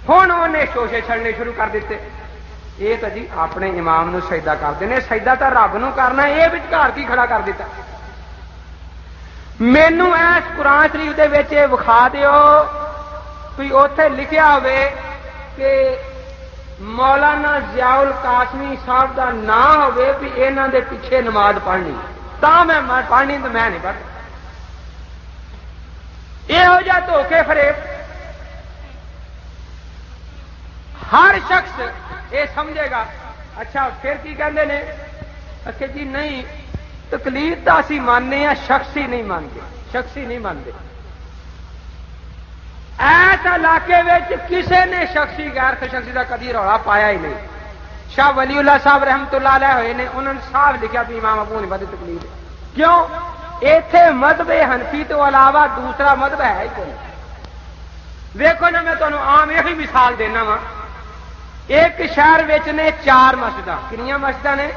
ہن انہیں شوشے چھڑنے شروع کر دیتے، یہ تو جی اپنے امام نو سجدہ کرتے ہیں، سجدہ تو رب نو کرنا، یہ وچکار کی کھڑا کر دیتا؟ مینو ایس قرآن شریف دے وچ وکھا دیو کوئی اوتھے لکھیا ہوئے کہ مولانا ضیاء القاسمی صاحب دا نام ہوئے بھی انہاں دے پیچھے نماز پڑھنی، تا میں پڑھنی تو میں نہیں پڑھتا۔ یہو جہا دھوکے فریب ہر شخص یہ سمجھے گا۔ اچھا پھر کی کہندے نے؟ کہ جی نہیں تقلید تو اسی ماننے ہیں، شخصی نہیں مانتے، شخصی نہیں مانتے۔ ایس اس علاقے وچ کسے نے شخصی غیر شخصی کا کدی رولا پایا ہی نہیں. شاہ ولی اللہ صاحب رحمت اللہ علیہ ہوئے نے انہوں نے صاحب لکھا بھی امام ابو حنیفہ دی تقلید ہے. کیوں؟ ایتھے مذہب حنفی تو علاوہ دوسرا مذہب ہے ہی کوئی. دیکھو نا میں تمہیں عام یہی مثال دینا وا. ایک شہر وچ نے 4 مسجد. کنیاں مسجد نے؟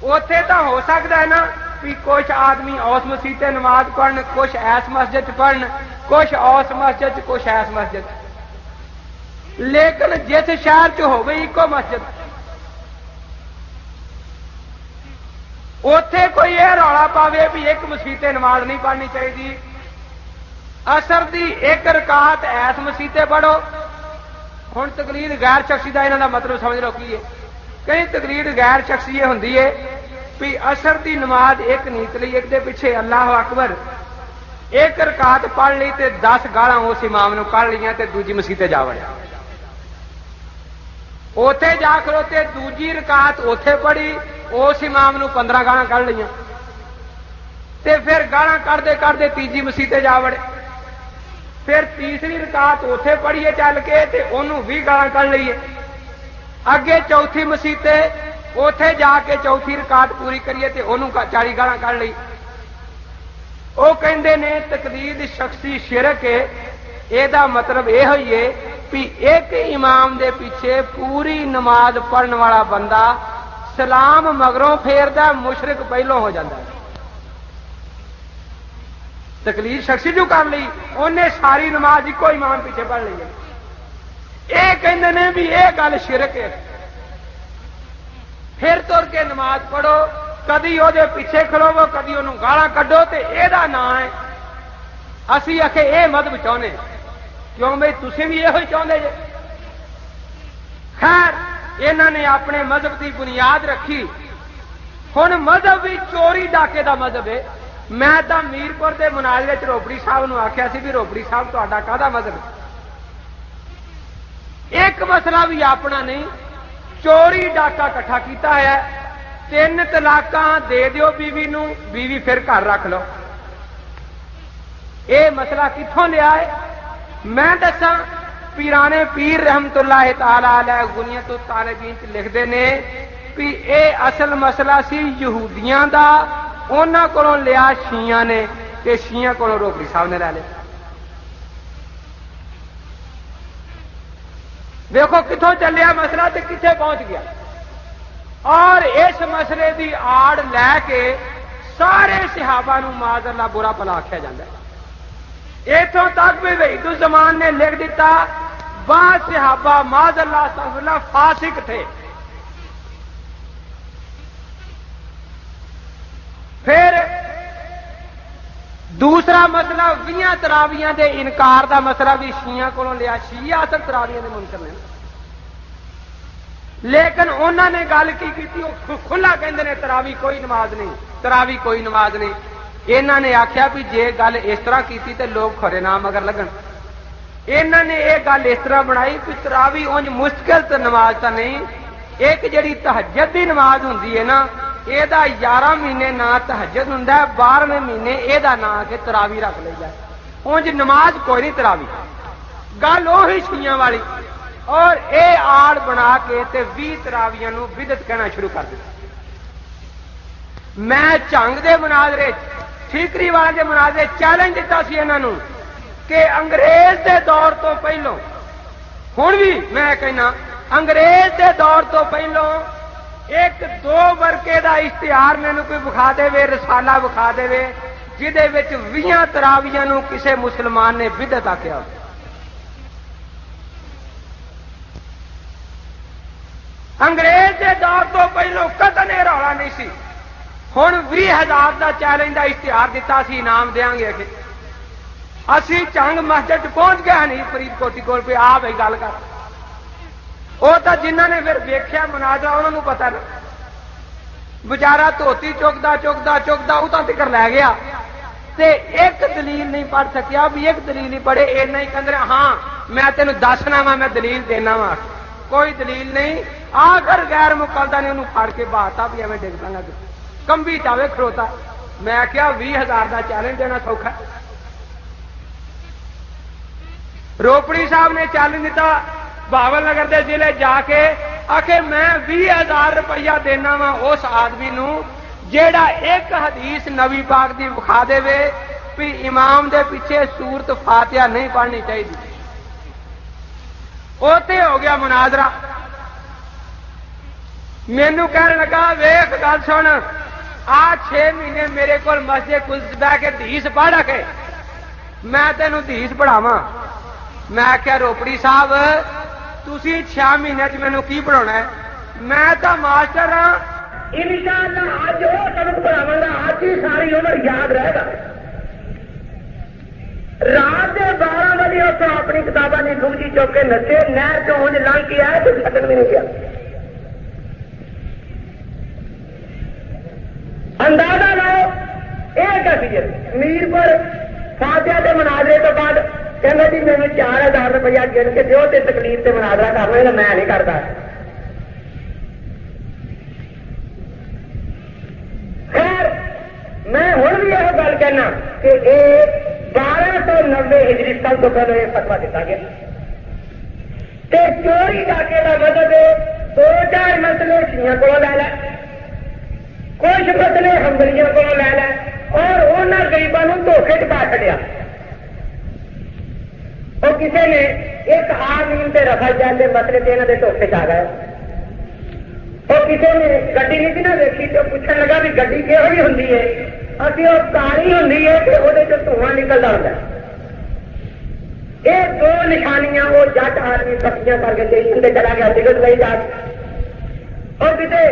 اوتھے تو ہو سکتا ہے نا بھی کچھ آدمی اس مسجد نماز پڑھن, کچھ ایس مسجد پڑھن, کچھ اس مسجد کچھ ایس مسجد. لیکن جس شہر چ ہو گئی ایکو مسجد, اوتھے کوئی یہ رولا پاوے بھی ایک مسجد نماز نہیں پڑھنی چاہیے, اثر دی ایک رکعت ایس مسجد پڑھو. ہوں تقلید غیر شخصی کا یہاں کا مطلب سمجھ لو کی ہے. کئی تقلید غیر شخصی یہ ہوندی ہے بھی اثر دی نماز ایک نیت لی, ایک دے پیچھے اللہ اکبر, ایک رکعت پڑھ لی تے 10 گالاں اس امام نو کر لیاں تے دوجی مسجد جا وڑیا. اوتھے جا کھلوتے دوجی رکعت اوتھے پڑھی, اس امام نو 15 گالاں کر لیاں تے پھر گالاں کردے تیجی مسجد جا وڑے. پھر تیسری رکعت اوتھے پڑھیے چل کے تے انہوں 20 گالاں کر لئیے. اگے چوتھی مسجد اوتھے جا کے چوتھی رکعت پوری کریے تے انہوں 40 گالاں کر لی. وہ کہندے نے تقلید شخصی شرک ہے. یہ مطلب یہ ہوئی ہے کہ ایک امام دے پیچھے پوری نماز پڑھن والا بندہ سلام مگروں پھیردا, مشرک پہلوں ہو جاتا ہے. تقلید شخصی جو کر لی انہیں ساری نماز ایک امام پیچھے پڑھ لی ہے. یہ کہندے نے بھی یہ گل شرک ہے. پھر تر کے نماز پڑھو, کدی وہ پیچھے کھلوو, کدی انہوں گالاں کڈو تے یہ نام ہے. اسی آخے یہ مذہب چاہنے, کیوں بھائی تسی بھی یہ چاہتے جے. خیر انہوں نے اپنے مذہب کی بنیاد رکھی. ہن مذہب بھی چوری ڈاکے دا مذہب ہے. میں تو میرپور کے مناظرے چ روپڑی صاحب نو آخیا سی بھی روپڑی صاحب تہاڈا کہدا مذہب ہے؟ ایک مسئلہ بھی اپنا نہیں, چوری ڈاکا کٹھا کیتا ہے. 3 طلاقاں دے دیو بیوی نو, بیوی پھر گھر رکھ لو. اے مسئلہ کتوں لیا ہے؟ میں دساں, پیرانے پیر رحمت اللہ تعالی علیہ غنیت الطالبین لکھتے ہیں کہ اے اصل مسئلہ سی یہودیاں دا, انہاں کولوں لیا شیعہ نے تے شیعہ کولوں روپڑی صاحب نے لے لیا. دیکھو کتوں چلیا مسئلہ تے کتنے پہنچ گیا. اور اس مسئلے دی آڑ لے کے سارے صحابہ نو معاذ اللہ برا بھلا آکھیا جاتا ہے. اتوں تک بھی وحید الزمان نے لکھ دیتا بعض صحابہ معاذ اللہ استغفر اللہ فاسق تھے. پھر دوسرا مسئلہ 20 تراویاں دے انکار دا مسئلہ بھی شیعہ کولوں لیا. شیعہ اصل تراویاں دے منکر نے, لیکن انہوں نے گل کی کھلا کہندے نے تراوی کوئی نماز نہیں, تراوی کوئی نماز نہیں. انہوں نے آخیا بھی جے گل اس طرح کی تے لوگ کھرے نام مگر لگن. انہوں نے یہ گل اس طرح بنائی کہ تراوی انج مشکل تو نماز تو نہیں, ایک جڑی تہجد دی نماز ہوندی ہے نا, یہ 11 مہینے نا تہجد ہوں, 12ویں مہینے یہ نا کہ تراوی رکھ لی جائے. انج نماز کوئی نہیں تراوی, گل وہی شیعہ والی. اور اے آڑ بنا کے تے 20 تراویاں نو بدعت کہنا شروع کر دیا. میں جنگ دے مناظرے, ٹھیکری والے دے مناظرے چیلنج دیتا سی انہاں نو کہ انگریز دے دور تو پہلوں, ہن بھی میں کہنا انگریز دے دور تو پہلوں 1-2 ورقے دا اشتہار مینوں کوئی بکھا دے, رسالہ بکھا دے جہدے وچ 20 تراویاں نو کسے مسلمان نے بدعت آکھیا. انگریز دے دور تو پہلوں کدے رولا نہیں سی. ہن 20,000 دا چیلنج دا اشتہار دیتا سی, انعام دیاں گے. کہ اسی چنگ مسجد پہنچ گیا نہیں فرید کوٹی کول پہ آ بھائی گل کر. وہ تو جنہوں نے پھر ویکھیا مناظرہ انہوں نے پتا نا, بچارا دھوتی چکتا اتنا تک لے گیا تے ایک دلیل نہیں پڑھ سکیا. بھی ایک دلیل نہیں پڑھے, اینا ہی کہندے ہاں میں تینوں دسنا وا, میں دلیل دینا وا. کوئی دلیل نہیں. آخر غیر مقلدہ نے انہوں پھڑ کے بہتا بھی ایویں ڈگ پاں گا, کمبی چاہے کھڑوتا. میں کیا 20,000 دا چیلنج دینا سوکھا. روپڑی صاحب نے چل دیتا بہاول نگر دے ضلع جا کے آکے میں 20,000 روپیہ دینا وا اس آدمی نو جیڑا ایک حدیث نبی پاک دی بخا دے وے بھی امام دے پیچھے سورت فاتحہ نہیں پڑھنی چاہیے. اوتے ہو گیا مناظرہ. مینو کہنے لگا ویخ گل سن آ 6 مہینے میرے کو مسجد قدس بہ کے حدیث پڑھ کے میں تینوں حدیث پڑھاواں. میں کیا روپڑی صاحب تسی 6 مہینے مینوں کی پڑھانا ہے؟ میں تو ماسٹر ہاں. انشاءاللہ اج وہ سبق پڑھاواں گا اج ہی ساری عمر یاد رہے گا. رات کے 12 بجے اتوں اپنی کتاباں کی دوجی چوک کے نسے نہر چونج لنگ کے آئے تو چھڈن بھی نہیں کیا. اندازہ لاؤ یہ کیفیت. میرپور فاتحہ کے مناظرے تو بعد کہنا جی میں 4,000 روپیہ گن کے دیو تے تکلیف سے مناظرہ کرنا میں نہیں کرتا. خیر میں ہوں بھی یہ گل کہنا کہ یہ 1290 ہجری سال تو پہلے یہ فتوا دیتا گیا. تے چوری ڈاکے کا مطلب 2-4 مسئلے شیعہ کو لے لے, کچھ مسئلے حنبلیوں کو لے لے اور انہوں غریبوں دھوکھے چکا چڑیا. اور کسی نے ایک آمین سے رفع جاتے مسئلے سے یہاں کے دھوکھے چ گئے. اور کسی نے گڈی نہیں نہ دیکھی تو پوچھنے لگا بھی گڈی کہہو جی ہوں ابھی وہ کاری ہوں تو وہ دھواں نکلتا ہوتا. یہ 2 نشانیاں وہ جٹ آدمی پکیاں کر کے اسٹیشن سے چلا گیا ٹکٹ لے جا. اور کسی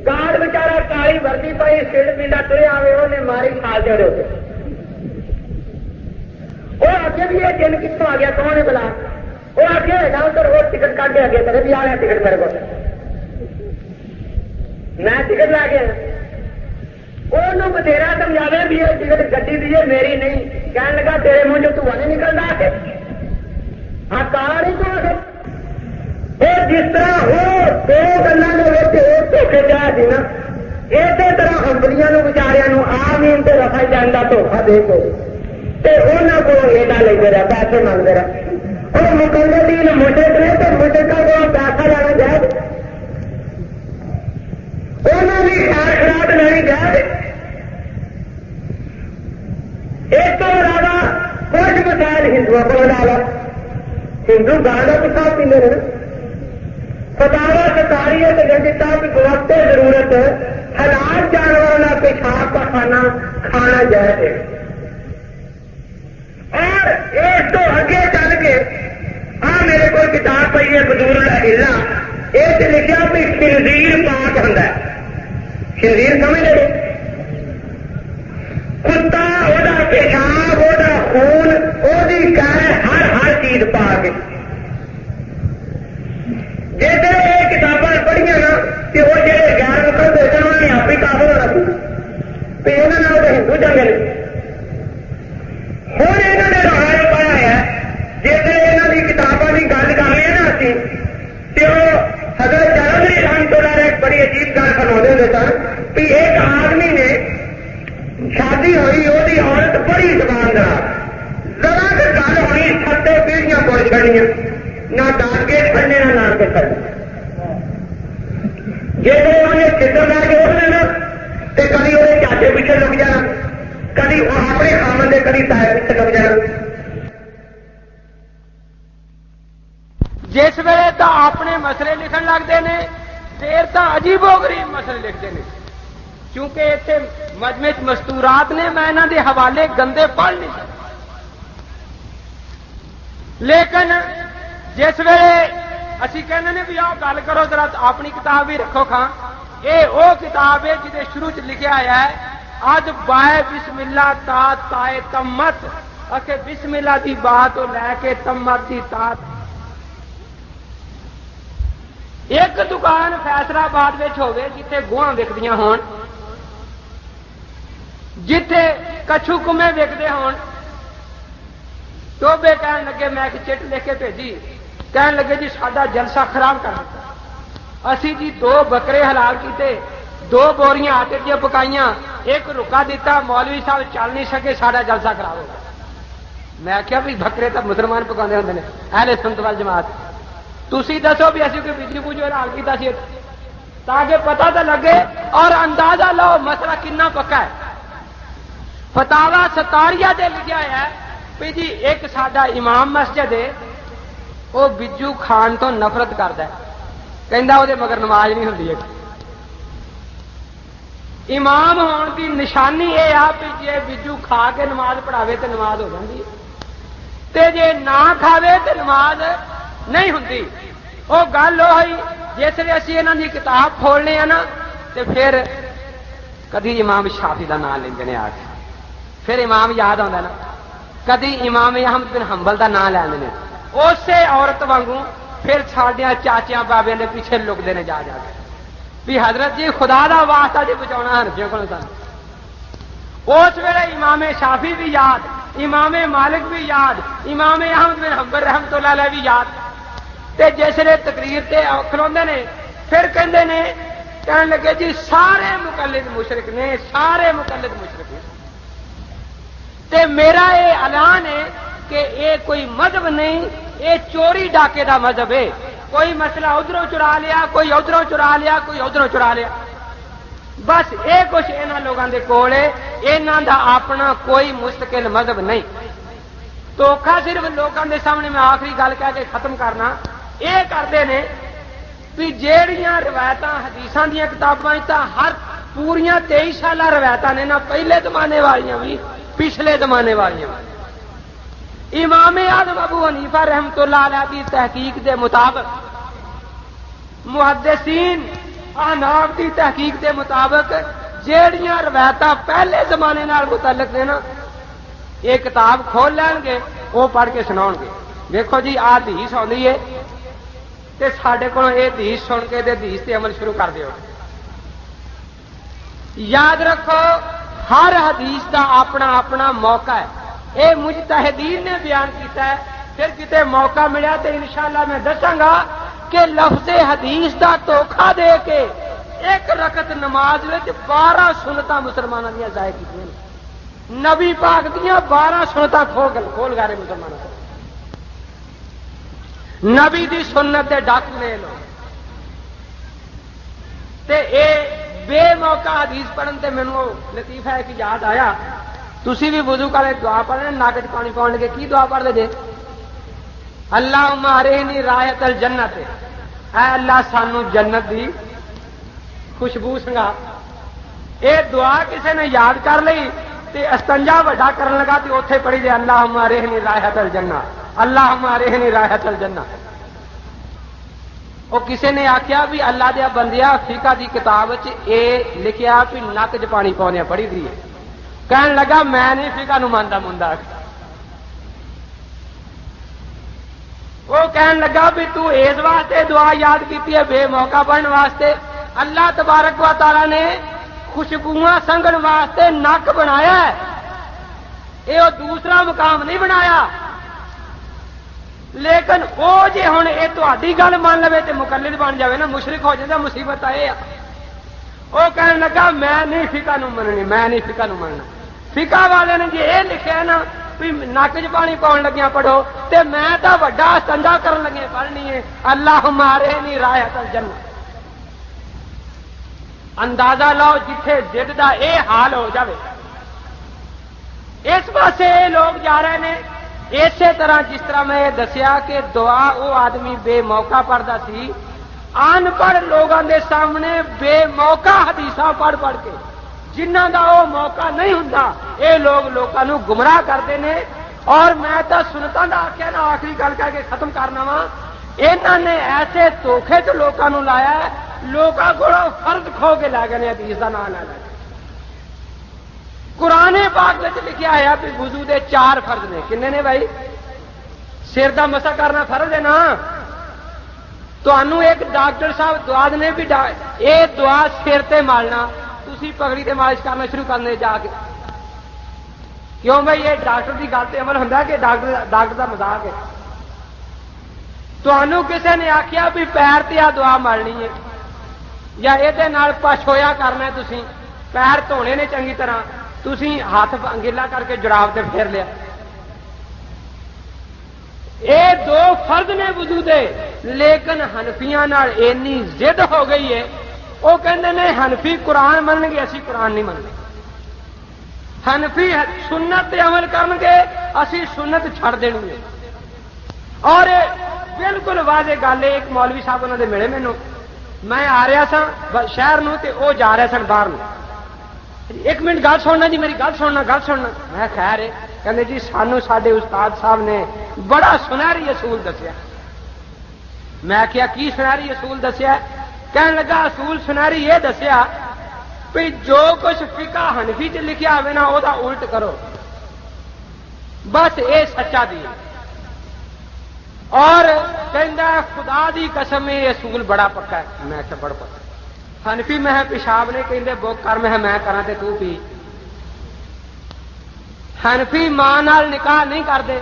گارڈ بچارا کالی وردی پائی سیٹ پیلا ترے آئے انہیں ماری کھال دے ہوتے. وہ آگے بھی یہ دن کتوں آ گیا کون ہے بلا. وہ آگے ہے ادھر وہ ٹکٹ کٹ کے آگے کرے بھی آ رہا ٹکٹ میرے کو. میں ٹکٹ لا گیا وہ بتھیرا سمجھا بھی یہ ٹکٹ گڈی دی ہے میری نہیں. کہنے لگا تیرے منہ جو دھواں نہیں نکلتا آ ہاں کالا نہیں تو آ. جس طرح وہ 2 گلوں کے دھوکھے چاہ سی نا اسی طرح ہمبلیاں بچاریاں آمین تے رفع جان کا دھوکھا دے کے انہوں کو ایڈا لیتے رہا پیسے منگتے رہا. اور مقدر دین مشرک نے تو مشرکوں کو پیسہ لینا جائے انہوں بھی خیر خراب لینی جائے. اس کو علاوہ کچھ مسائل ہندوؤں کو ڈالا. ہندو گاہ کا پیشاب پیندے ہیں فتاوا سرکاری ہے کہ دیتا کہ وقت ضرورت حلال جانوروں کا پیشاب کا کھانا کھانا جائے. اور اس کو اگے چل کے میرے کو کتاب پی ہے بدور الہلا یہ لکھا بھی خنزیر پاک ہوں. خنزیر سمجھ لے کتا وہ پیشاب وہ خون وہ ہر چیز پاک. جس یہ کتاباں پڑھیا نا کہ وہ جہے غیر مسلم سوچن انہوں نے آپ ہی کافر ہونا سی یہاں تو ہندو چنگے نے. ہوں یہاں نے راہ پایا ہے جس یہاں کی کتابوں کی گل کر رہے ہیں نا اسی تو وہ حضرت جلندری رنگ تو ایک بڑی عجیب گل فرما ہوں سن کہ ایک آدمی نے شادی ہوئی وہی عورت بڑی زباندار ذرا کہ گل ہونی چھتے پیڑیاں پڑ چڑیاں نہ ڈانگے چھڑنے نہ نان کے چھڑنے. جس انہیں چتر لا کے اٹھ لینا تو کبھی وہ چاچے پیچھے لگ جانا کبھی وہ اپنے خامن کے کبھی تائے پیچھے لگ جانا. جس ویلے تو اپنے مسئلے لکھن لگتے ہیں دیر تو عجیب و غریب مسئلے لکھتے ہیں. کیونکہ اتنے مجمع مستورات نے میں انہوں کے حوالے گندے پڑھ نہیں سکتا. لیکن جس ویلے اسی کہنے نے بھی آؤ گل کرو ذرا اپنی کتاب بھی رکھو کھاں. یہ وہ کتاب ہے جہاں شروع چ لکھا آیا ہے اج بائے بسم اللہ تا تائے تمت اکے بسم اللہ دی بات تو لے کے تمت دی تا. ایک دکان فیصلہ آباد ہوگی جتھے گوہاں وکدیاں ہون جتھے کچھو کمے وکتے ہون. ٹوبے کہن لگے میں ایک چٹ لکھ کے بھیجی کہن لگے جی ساڈا جلسہ خراب کر دتا. اسی جی 2 بکرے حلال کیتے 2 بوریاں آٹے دیا پکائیاں ایک رکا دیتا مولوی صاحب چل نہیں سکے ساڈا جلسہ خراب ہو گیا. میں آخیا بھی بکرے تو مسلمان پکاؤندے ہوندے نے اہل سنت وال جماعت، تسی دسو بھی اسی کوئی بجلی بوجھ حال کیتا سی تاکہ پتہ تو لگے اور اندازہ لو مسئلہ کنا پکا ہے۔ فتاوا ستاریہ دے لکھیا ہے بھی جی ایک ساڈا امام مسجد ہے وہ بجو کھان تو نفرت کرتا ہے، کہندا وہ مگر نماز نہیں ہوندی ہے۔ امام ہون کی نشانی یہ آ بھی جی بجو کھا کے نماز پڑھاوے تو نماز ہو جاتی تے جے نہ کھاوے تو نماز نہیں ہوندی۔ وہ گل ہوئی جس لیے اسی انہاں دی کتاب کھولنے ہیں نا تے پھر کدی امام شافعی دا نام لیندے نے آ کے، پھر امام یاد آندا نا، کدی امام احمد بن حنبل دا نام لیندے نے، اسے عورت وانگوں پھر ساڈیاں چاچیاں بابیاں دے پیچھے لکدے نے جا کے بھی حضرت جی خدا دا واسطہ جی بچاؤنا حنفیوں کو سن۔ اس ویلے امام شافعی بھی یاد، امام مالک بھی یاد، امام احمد بن حنبل رحمۃ اللہ علیہ بھی یاد، تے جسے تقریر تے کھلوندے نے پھر کہندے نے کہنے لگے جی سارے مقلد مشرک نے، سارے مقلد مشرک نے۔ تے میرا یہ اعلان ہے کہ یہ کوئی مذہب نہیں، یہ چوری ڈاکے دا مذہب ہے۔ کوئی مسئلہ ادھروں چرا لیا، کوئی ادھروں چرا لیا، کوئی ادھروں چرا لیا، بس یہ کچھ یہاں لوگوں کے کول ہے، یہاں دا اپنا کوئی مستقل مذہب نہیں۔ دھوکھا صرف لوگوں کے سامنے میں آخری گل کہہ کے ختم کرنا یہ کرتے ہیں بھی جیڑیاں روایت حدیثاں دیا کتاباں ہر پوریا 23 سالہ روایت نے نہ پہلے زمانے والیاں بھی پچھلے زمانے والیاں بھی۔ امام اعظم ابو حنیفہ رحمۃ اللہ علیہ کی تحقیق دے مطابق، محدثین احناف کی تحقیق دے مطابق جیڑیاں روایت پہلے زمانے نال متعلق نے نا یہ کتاب کھول لین گے وہ پڑھ کے سناؤ گے، دیکھو جی آ حدیث آئی ہے تے ساڈے کو یہ حدیث سن کے حدیث تے عمل شروع کر دیو۔ یاد رکھو ہر حدیث دا اپنا اپنا موقع ہے، یہ مجتہدین نے بیان کیتا ہے، پھر کتے موقع ملیا تو انشاءاللہ میں دساں گا کہ لفظ حدیث دا دھوکھا دے کے ایک رکعت نماز وچ 12 سنتاں مسلمانوں دیا ضائع کیتیاں، نبی پاک دیا 12 سنتاں کھول گارے مسلمانوں کو، نبی دی سنت دے ڈاک لے لو تے اے بے موقع حدیث پڑھن تے مینوں لطیفہ ہے کہ یاد آیا، تسی بھی وضو کرے دعا پڑھنے ناک وچ پانی پاؤن لگے کی دعا پڑھ دے جے؟ اللہم ارہنی رایۃ الجنت، اے اللہ سانو جنت دی خوشبو سنگا۔ اے دعا کسے نے یاد کر لئی تے استنجا وڈا کرن لگا تے اوتھے پڑھی دے اللہم ارہنی رایۃ الجنہ، اللہم ارہنی رایۃ الجنہ۔ وہ کسی نے آخیا بھی اللہ دیا بندیا فقہ دی کتاب اے لکھیا بھی نک چ پانی پاؤنے پڑھی دی ہے، کہن لگا میں نہیں فقہ نو ماندا مندا، وہ کہن لگا بھی تو اس واسطے دعا یاد کیتی ہے بے موقع پڑھن واسطے، اللہ تبارک و تعالی نے خوشبواں سنگن واسطے نک بنایا ہے، یہ دوسرا مقام نہیں بنایا۔ لیکن وہ جی ہوں یہ تہاڈی گل مان لے تو مقلد بن جائے نا، مشرک ہو جائے، مصیبت یہ وہ کہنے لگا میں نہیں فقہ نو مننی، میں نہیں فقہ نو مننا۔ فقہ والے نے جی یہ لکھا نا بھی نک چ پانی پاؤن لگیا پڑھو تے میں تو وڈا استنجا کرن لگے پڑھنی ہے اللہم ارہنی رایۃ الجنہ۔ اندازہ لو جتھے ضد دا اے حال ہو جاوے، اس پاسے یہ لوگ جا رہے ہیں۔ اسی طرح جس طرح میں یہ دسیا کہ دعا وہ آدمی بے موقع پڑھتا سی، ان پڑھ لوگوں کے سامنے بے موقع حدیثاں پڑھ پڑھ کے جنہ دا وہ موقع نہیں ہوندا یہ لوگ لوگوں گمراہ کرتے ہیں۔ اور میں تو سنتاں دا آخیا نا آخری گل کر کے ختم کرنا وا، انہوں نے ایسے دھوکھے تو لوگوں لایا ہے، لوگوں کو فرض کھو کے لے گئے حدیث کا نام لے لے۔ قرآن پاک میں لکھا ہے کہ وضو دے 4 فرض نے، کنے نے بھائی؟ سر دا مسح کرنا فرض ہے نا، تو ایک ڈاکٹر صاحب دعا نے بھی یہ دعا سر تے مالنا، تسی پگڑی تے مالش کرنا شروع کرنے جا کے، کیوں بھائی یہ ڈاکٹر کی گل تے عمل ہوندا کہ ڈاکٹر دا مذاق ہے؟ تمہوں کسی نے آخیا بھی پیر تے آ دعا مالنی ہے یا یہ پچھویا کرنا ہے، تسی پیر دھونے نے چنگی طرح، تسی ہاتھ انگیلا کر کے جراب تے پھیر لیا، یہ دو فرد نے وضو دے، لیکن حنفیاں نال اینی ضد ہو گئی ہے، وہ کہندے نے حنفی قرآن منن گے، اسی قرآن نہیں منگے، حنفی سنت تے عمل کرن گے، اسی سنت چھڑ دیں گے۔ اور بالکل واضح گل ہے، ایک مولوی صاحب انہوں نے ملے مینوں، میں آ رہا سا شہر نو تے وہ جا رہے سن باہر نو، ایک منٹ گل سننا جی، میری گل سننا میں خیر ہے، کہندے جی سانو ساڈے استاد صاحب نے بڑا سنہری اصول دسیا۔ میں کیا کی سنہری اصول دسیا؟ کہنے لگا اصول سنہری یہ دسیا بھی جو کچھ فقہ حنفی چ لکھیا ہوئے نا وہ الٹ کرو، بس یہ سچا دی۔ اور کہندا خدا دی قسم یہ اصول بڑا پکا ہے۔ میں کیا بڑا پکا؟ حنفی میں پیشاب نے کہندے بک کر، میں کراں تے تو پی۔ حنفی ماں نال نکاح نہیں کردے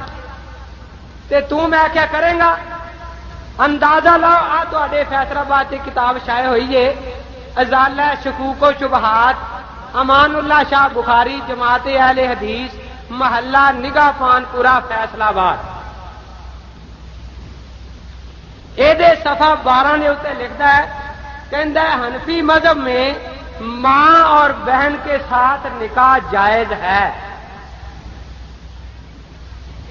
تے تو میں کیا کریں گا؟ اندازہ لاؤ، آ تواڈے فیصلہ آباد سے کتاب شائع ہوئی ہے، ازالہ شکوک و شبہات، امان اللہ شاہ بخاری، جماعت اہل حدیث، محلہ نگاہ پان پورا فیصلہ آباد۔ یہ صفحہ 12 نے اتنے لکھتا ہے، کہندا ہے حنفی مذہب میں ماں اور بہن کے ساتھ نکاح جائز ہے۔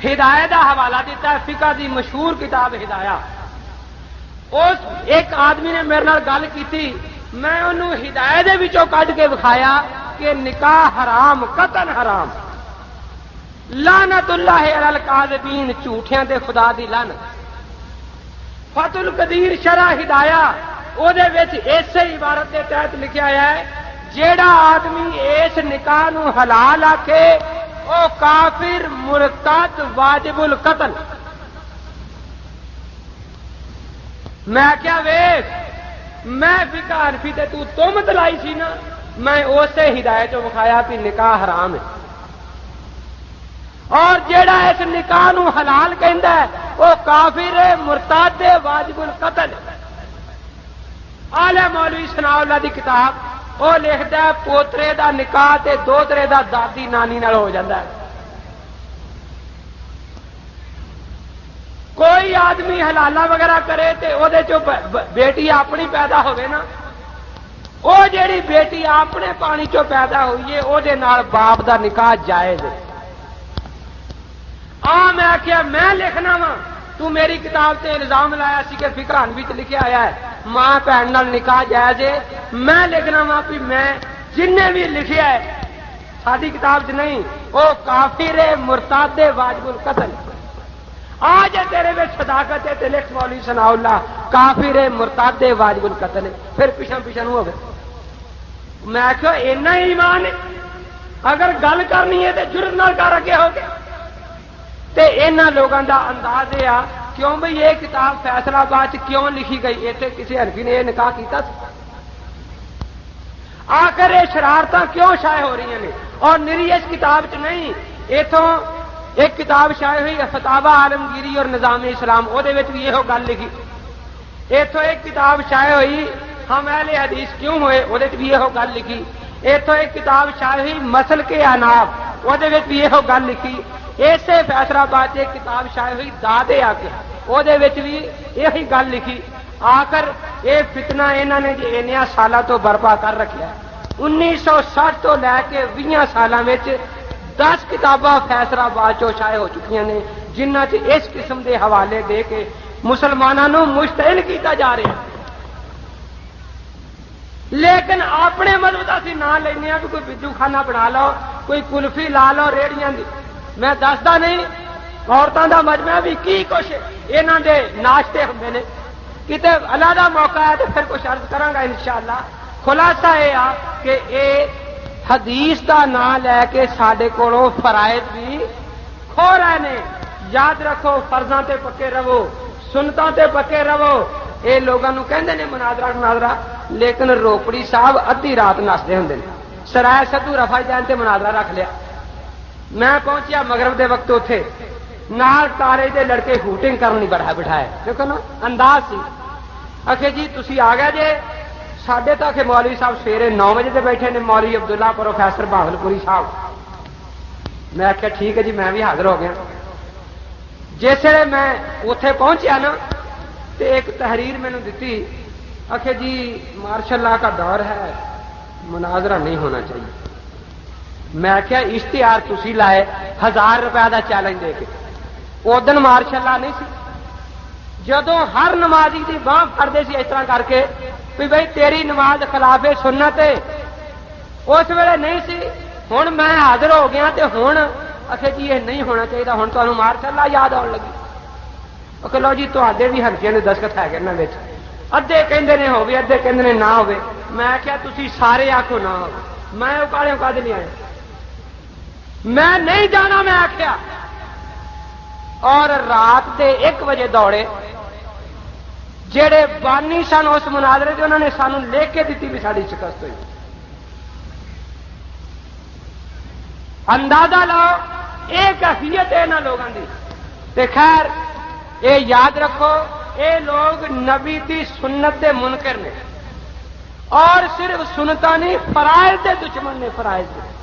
ہدایہ کا حوالہ دیتا ہے، فقہ دی مشہور کتاب ہدایہ۔ اس ایک آدمی نے میرے نال گل کی، میں انہوں ہدایہ دے وچوں کڈ کے دکھایا کہ نکاح حرام، قطعاً حرام، لعنت اللہ علی الکاذبین، جھوٹیاں دے خدا دی لعنت۔ فتح القدیر شرح ہدایہ وہ اسی عبارت کے تحت لکھا ہے، جیڑا آدمی اس نکاح نو حلال آکھے او کافر، مرتد، واجب القتل۔ میں کیا ویکھ، میں فقہ حنفی تے تو تہمت لائی سی نا، میں اسے ہدایت چ وکھایا کہ نکاح حرام ہے، اور جیڑا اس نکاح نو حلال کہندا ہے وہ کافر ہے، مرتد ہے، واجب القتل۔ آلہ مولوی ثناء اللہ دی کتاب وہ لکھدا ہے پوترے دا نکاح تے دوترے دا دادی نانی نال ہو جاندا ہے۔ کوئی آدمی حلالہ وغیرہ کرے تے او دے چوں بیٹی اپنی پیدا ہوئے نا، او جیڑی بیٹی اپنے پانی چوں پیدا ہوئی ہے او دے نال باپ دا نکاح جائز ہے۔ میں آخیا میں لکھنا وا، تو میری کتاب تے الزام لایا سی کہ فقہ حنفی تے لکھیا آیا ہے ماں بہن نال نکاح جائز ہے، میں لکھنا وا کہ میں جن بھی لکھیا ہے ساری کتاب چ نہیں، وہ کافر ہے، مرتد ہے، واجب القتل۔ آج تیرے میں صداقت ہے تے لکھ مولوی ثناء اللہ کافر ہے، مرتد ہے، واجب القتل ہے، پھر پیچھے پیچھے ہو گئے۔ میں آخیا اینا ہی ایمان ہے، اگر گل کرنی ہے تو جرت نال کر اگے ہو گیا۔ تے انہاں لوگاں دا انداز یہ آ کیوں بھئی یہ کتاب فیصلہ آباد کیوں لکھی گئی، اتنے کسی حنفی نے یہ نکاح کیتا سی؟ آخر یہ شرارتاں کیوں شائع ہو رہی ہیں؟ اور نری اس کتاب چ نہیں، اتوں ایک کتاب شائع ہوئی فتاوی عالمگیری اور نظام اسلام، وہ بھی یہ گل لکھی۔ اتوں ایک کتاب شائع ہوئی ہم اہل حدیث کیوں ہوئے، وہ بھی یہ گل لکھی۔ اتوں ایک کتاب شائع ہوئی مسل کے اناب، وہ بھی یہ گل لکھی۔ اسے فیصلہ آباد ایک کتاب شائع ہوئی دادے آ کے، وہ بھی یہی گل لکھی۔ آخر یہ فتنہ انہوں نے جی انیا سالوں تو برپا کر رکھا ہے۔ 1960 تو لے کے 20 سالوں میں 10 کتاباں فیصلہ آباد چو شائع ہو چکی ہیں جنہ چ اس قسم کے حوالے دے کے مسلمانوں مشتعل کیتا جا رہا ہے۔ لیکن اپنے مذہب کا اسی نام لینا کہ کوئی بجو خانہ بنا لو، کوئی کلفی لا لو ریڑیاں دی، میں دستا نہیں عورتوں کا مجمع بھی کی کچھ یہاں دے ناشتے ہوتے ہیں، کتنے علیحدہ موقع ہے تو پھر کچھ عرض کروں گا انشاءاللہ۔ خلاصہ یہ آ کہ یہ حدیث کا نام لے کے سارے کولوں فرائض بھی کھو رہے ہیں۔ یاد رکھو فرضاں تے پکے رہو، سنتاں تے پکے رہو۔ یہ لوگوں کہندے نے مناظرہ، لیکن روپڑی صاحب ادھی رات نستے ہوں، سرائے سدھو رفا جان تے مناظرہ رکھ لیا۔ میں پہنچیا مغرب دے وقت اتے نال تارے دے لڑکے ہوٹنگ کرنی بٹھائے، دیکھو نا انداز سی۔ آخے جی تسی آ گئے جے ساڈے تک، مولوی صاحب سویرے 9 بجے تے بیٹھے نے، مولوی عبداللہ پروفیسر بہاولپوری صاحب۔ میں آخیا ٹھیک ہے جی، میں بھی حاضر ہو گیا۔ جس ویلے میں اتنے پہنچیا نا تو ایک تحریر میں نے دیتی آخر جی مارشل لا کا دور ہے مناظرہ نہیں ہونا چاہیے. میں کیا اشتہار تسی لائے 1000 روپے کا چیلنج دے کے ادن مارشل لا نہیں سی. جدو ہر نمازی کی باہ پھڑتے سی اس طرح کر کے بھی بھائی تیری نماز خلاف سنت ہے اس ویلے نہیں سی. ہوں میں حاضر ہو گیا تو ہوں آخر جی یہ نہیں ہونا چاہیے ہوں تمہیں مارشل لا یاد آن لگی. کہ لو جی تے بھی ہلکے نے دستخط ہے کہ انہوں ادھے کہندے نے ہوگی ادھے کہندے نے نہ ہوگی. میں کیا تسی سارے آخو نہ ہو میں اکاڑے کد نہیں آیا میں نہیں جانا میں آخیا. اور رات دے 1 بجے دوڑے جڑے بانی سن اس مناظرے سے انہوں نے سانو لکھ کے دیتی بھی ساری شکست ہوئی. اندازہ لاؤ یہ کیفیت ہے انہوں لوگوں کی. خیر یہ یاد رکھو یہ لوگ نبی دی سنت دے منکر نے اور صرف سنتا نہیں فرائض دے دشمن نے. فرائض دے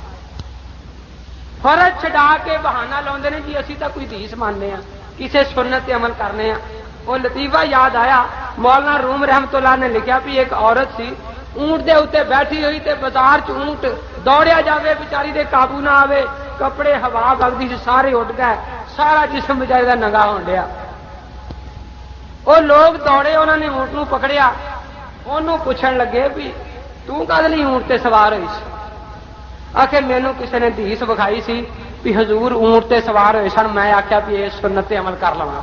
فرض چھڈا کے بہانہ لاؤندے نے جی اسی تو کوئی حدیث ماننے ہیں کسی سنت تے عمل کرنے ہیں. وہ لطیفہ یاد آیا مولانا روم رحمت اللہ نے لکھا بھی ایک عورت سی اونٹ دے اتنے بیٹھی ہوئی تے بازار چ اونٹ دوڑیا جاوے بیچاری دے قابو نہ آوے کپڑے ہوا بگدی سے سارے اڈ گئے سارا جسم بیچاری دا ننگا ہون ڈیا. وہ لوگ دوڑے انہوں نے اونٹ نو پکڑیا انہوں پوچھن لگے بھی تو کد نہیں اونٹ تے سوار ہوئی سی. آخر مینو کسی نے حدیث بکھائی سی بھی حضور اونٹ تے سوار ہوئے سن میں آخیا بھی یہ سنت تے عمل کر لوا.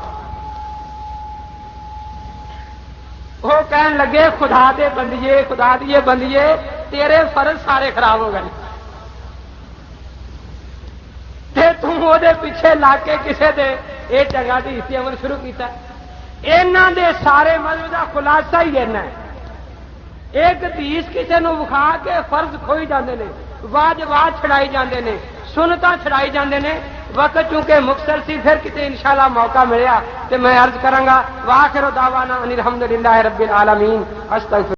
وہ کہن لگے خدا دے بندیے خدا دیے بندیے تیرے فرض سارے خراب ہو گئے تے تم وہ دے پیچھے لا کے کسے دے یہ جگہ دی اسی عمل شروع کیتا. انہاں دے سارے مذہب دا خلاصہ ہی اینا ہے. ایک حدیث کسی نو وکھا کے فرض کھوئی جاندے نے واجبات چھڑائی جاندے نے سنتاں چھڑائی جاندے نے. وقت چونکہ مختصر سی پھر کتے انشاءاللہ موقع ملیا تو میں عرض کراں گا واخر دعوانا ان الحمدللہ رب العالمین. استغفر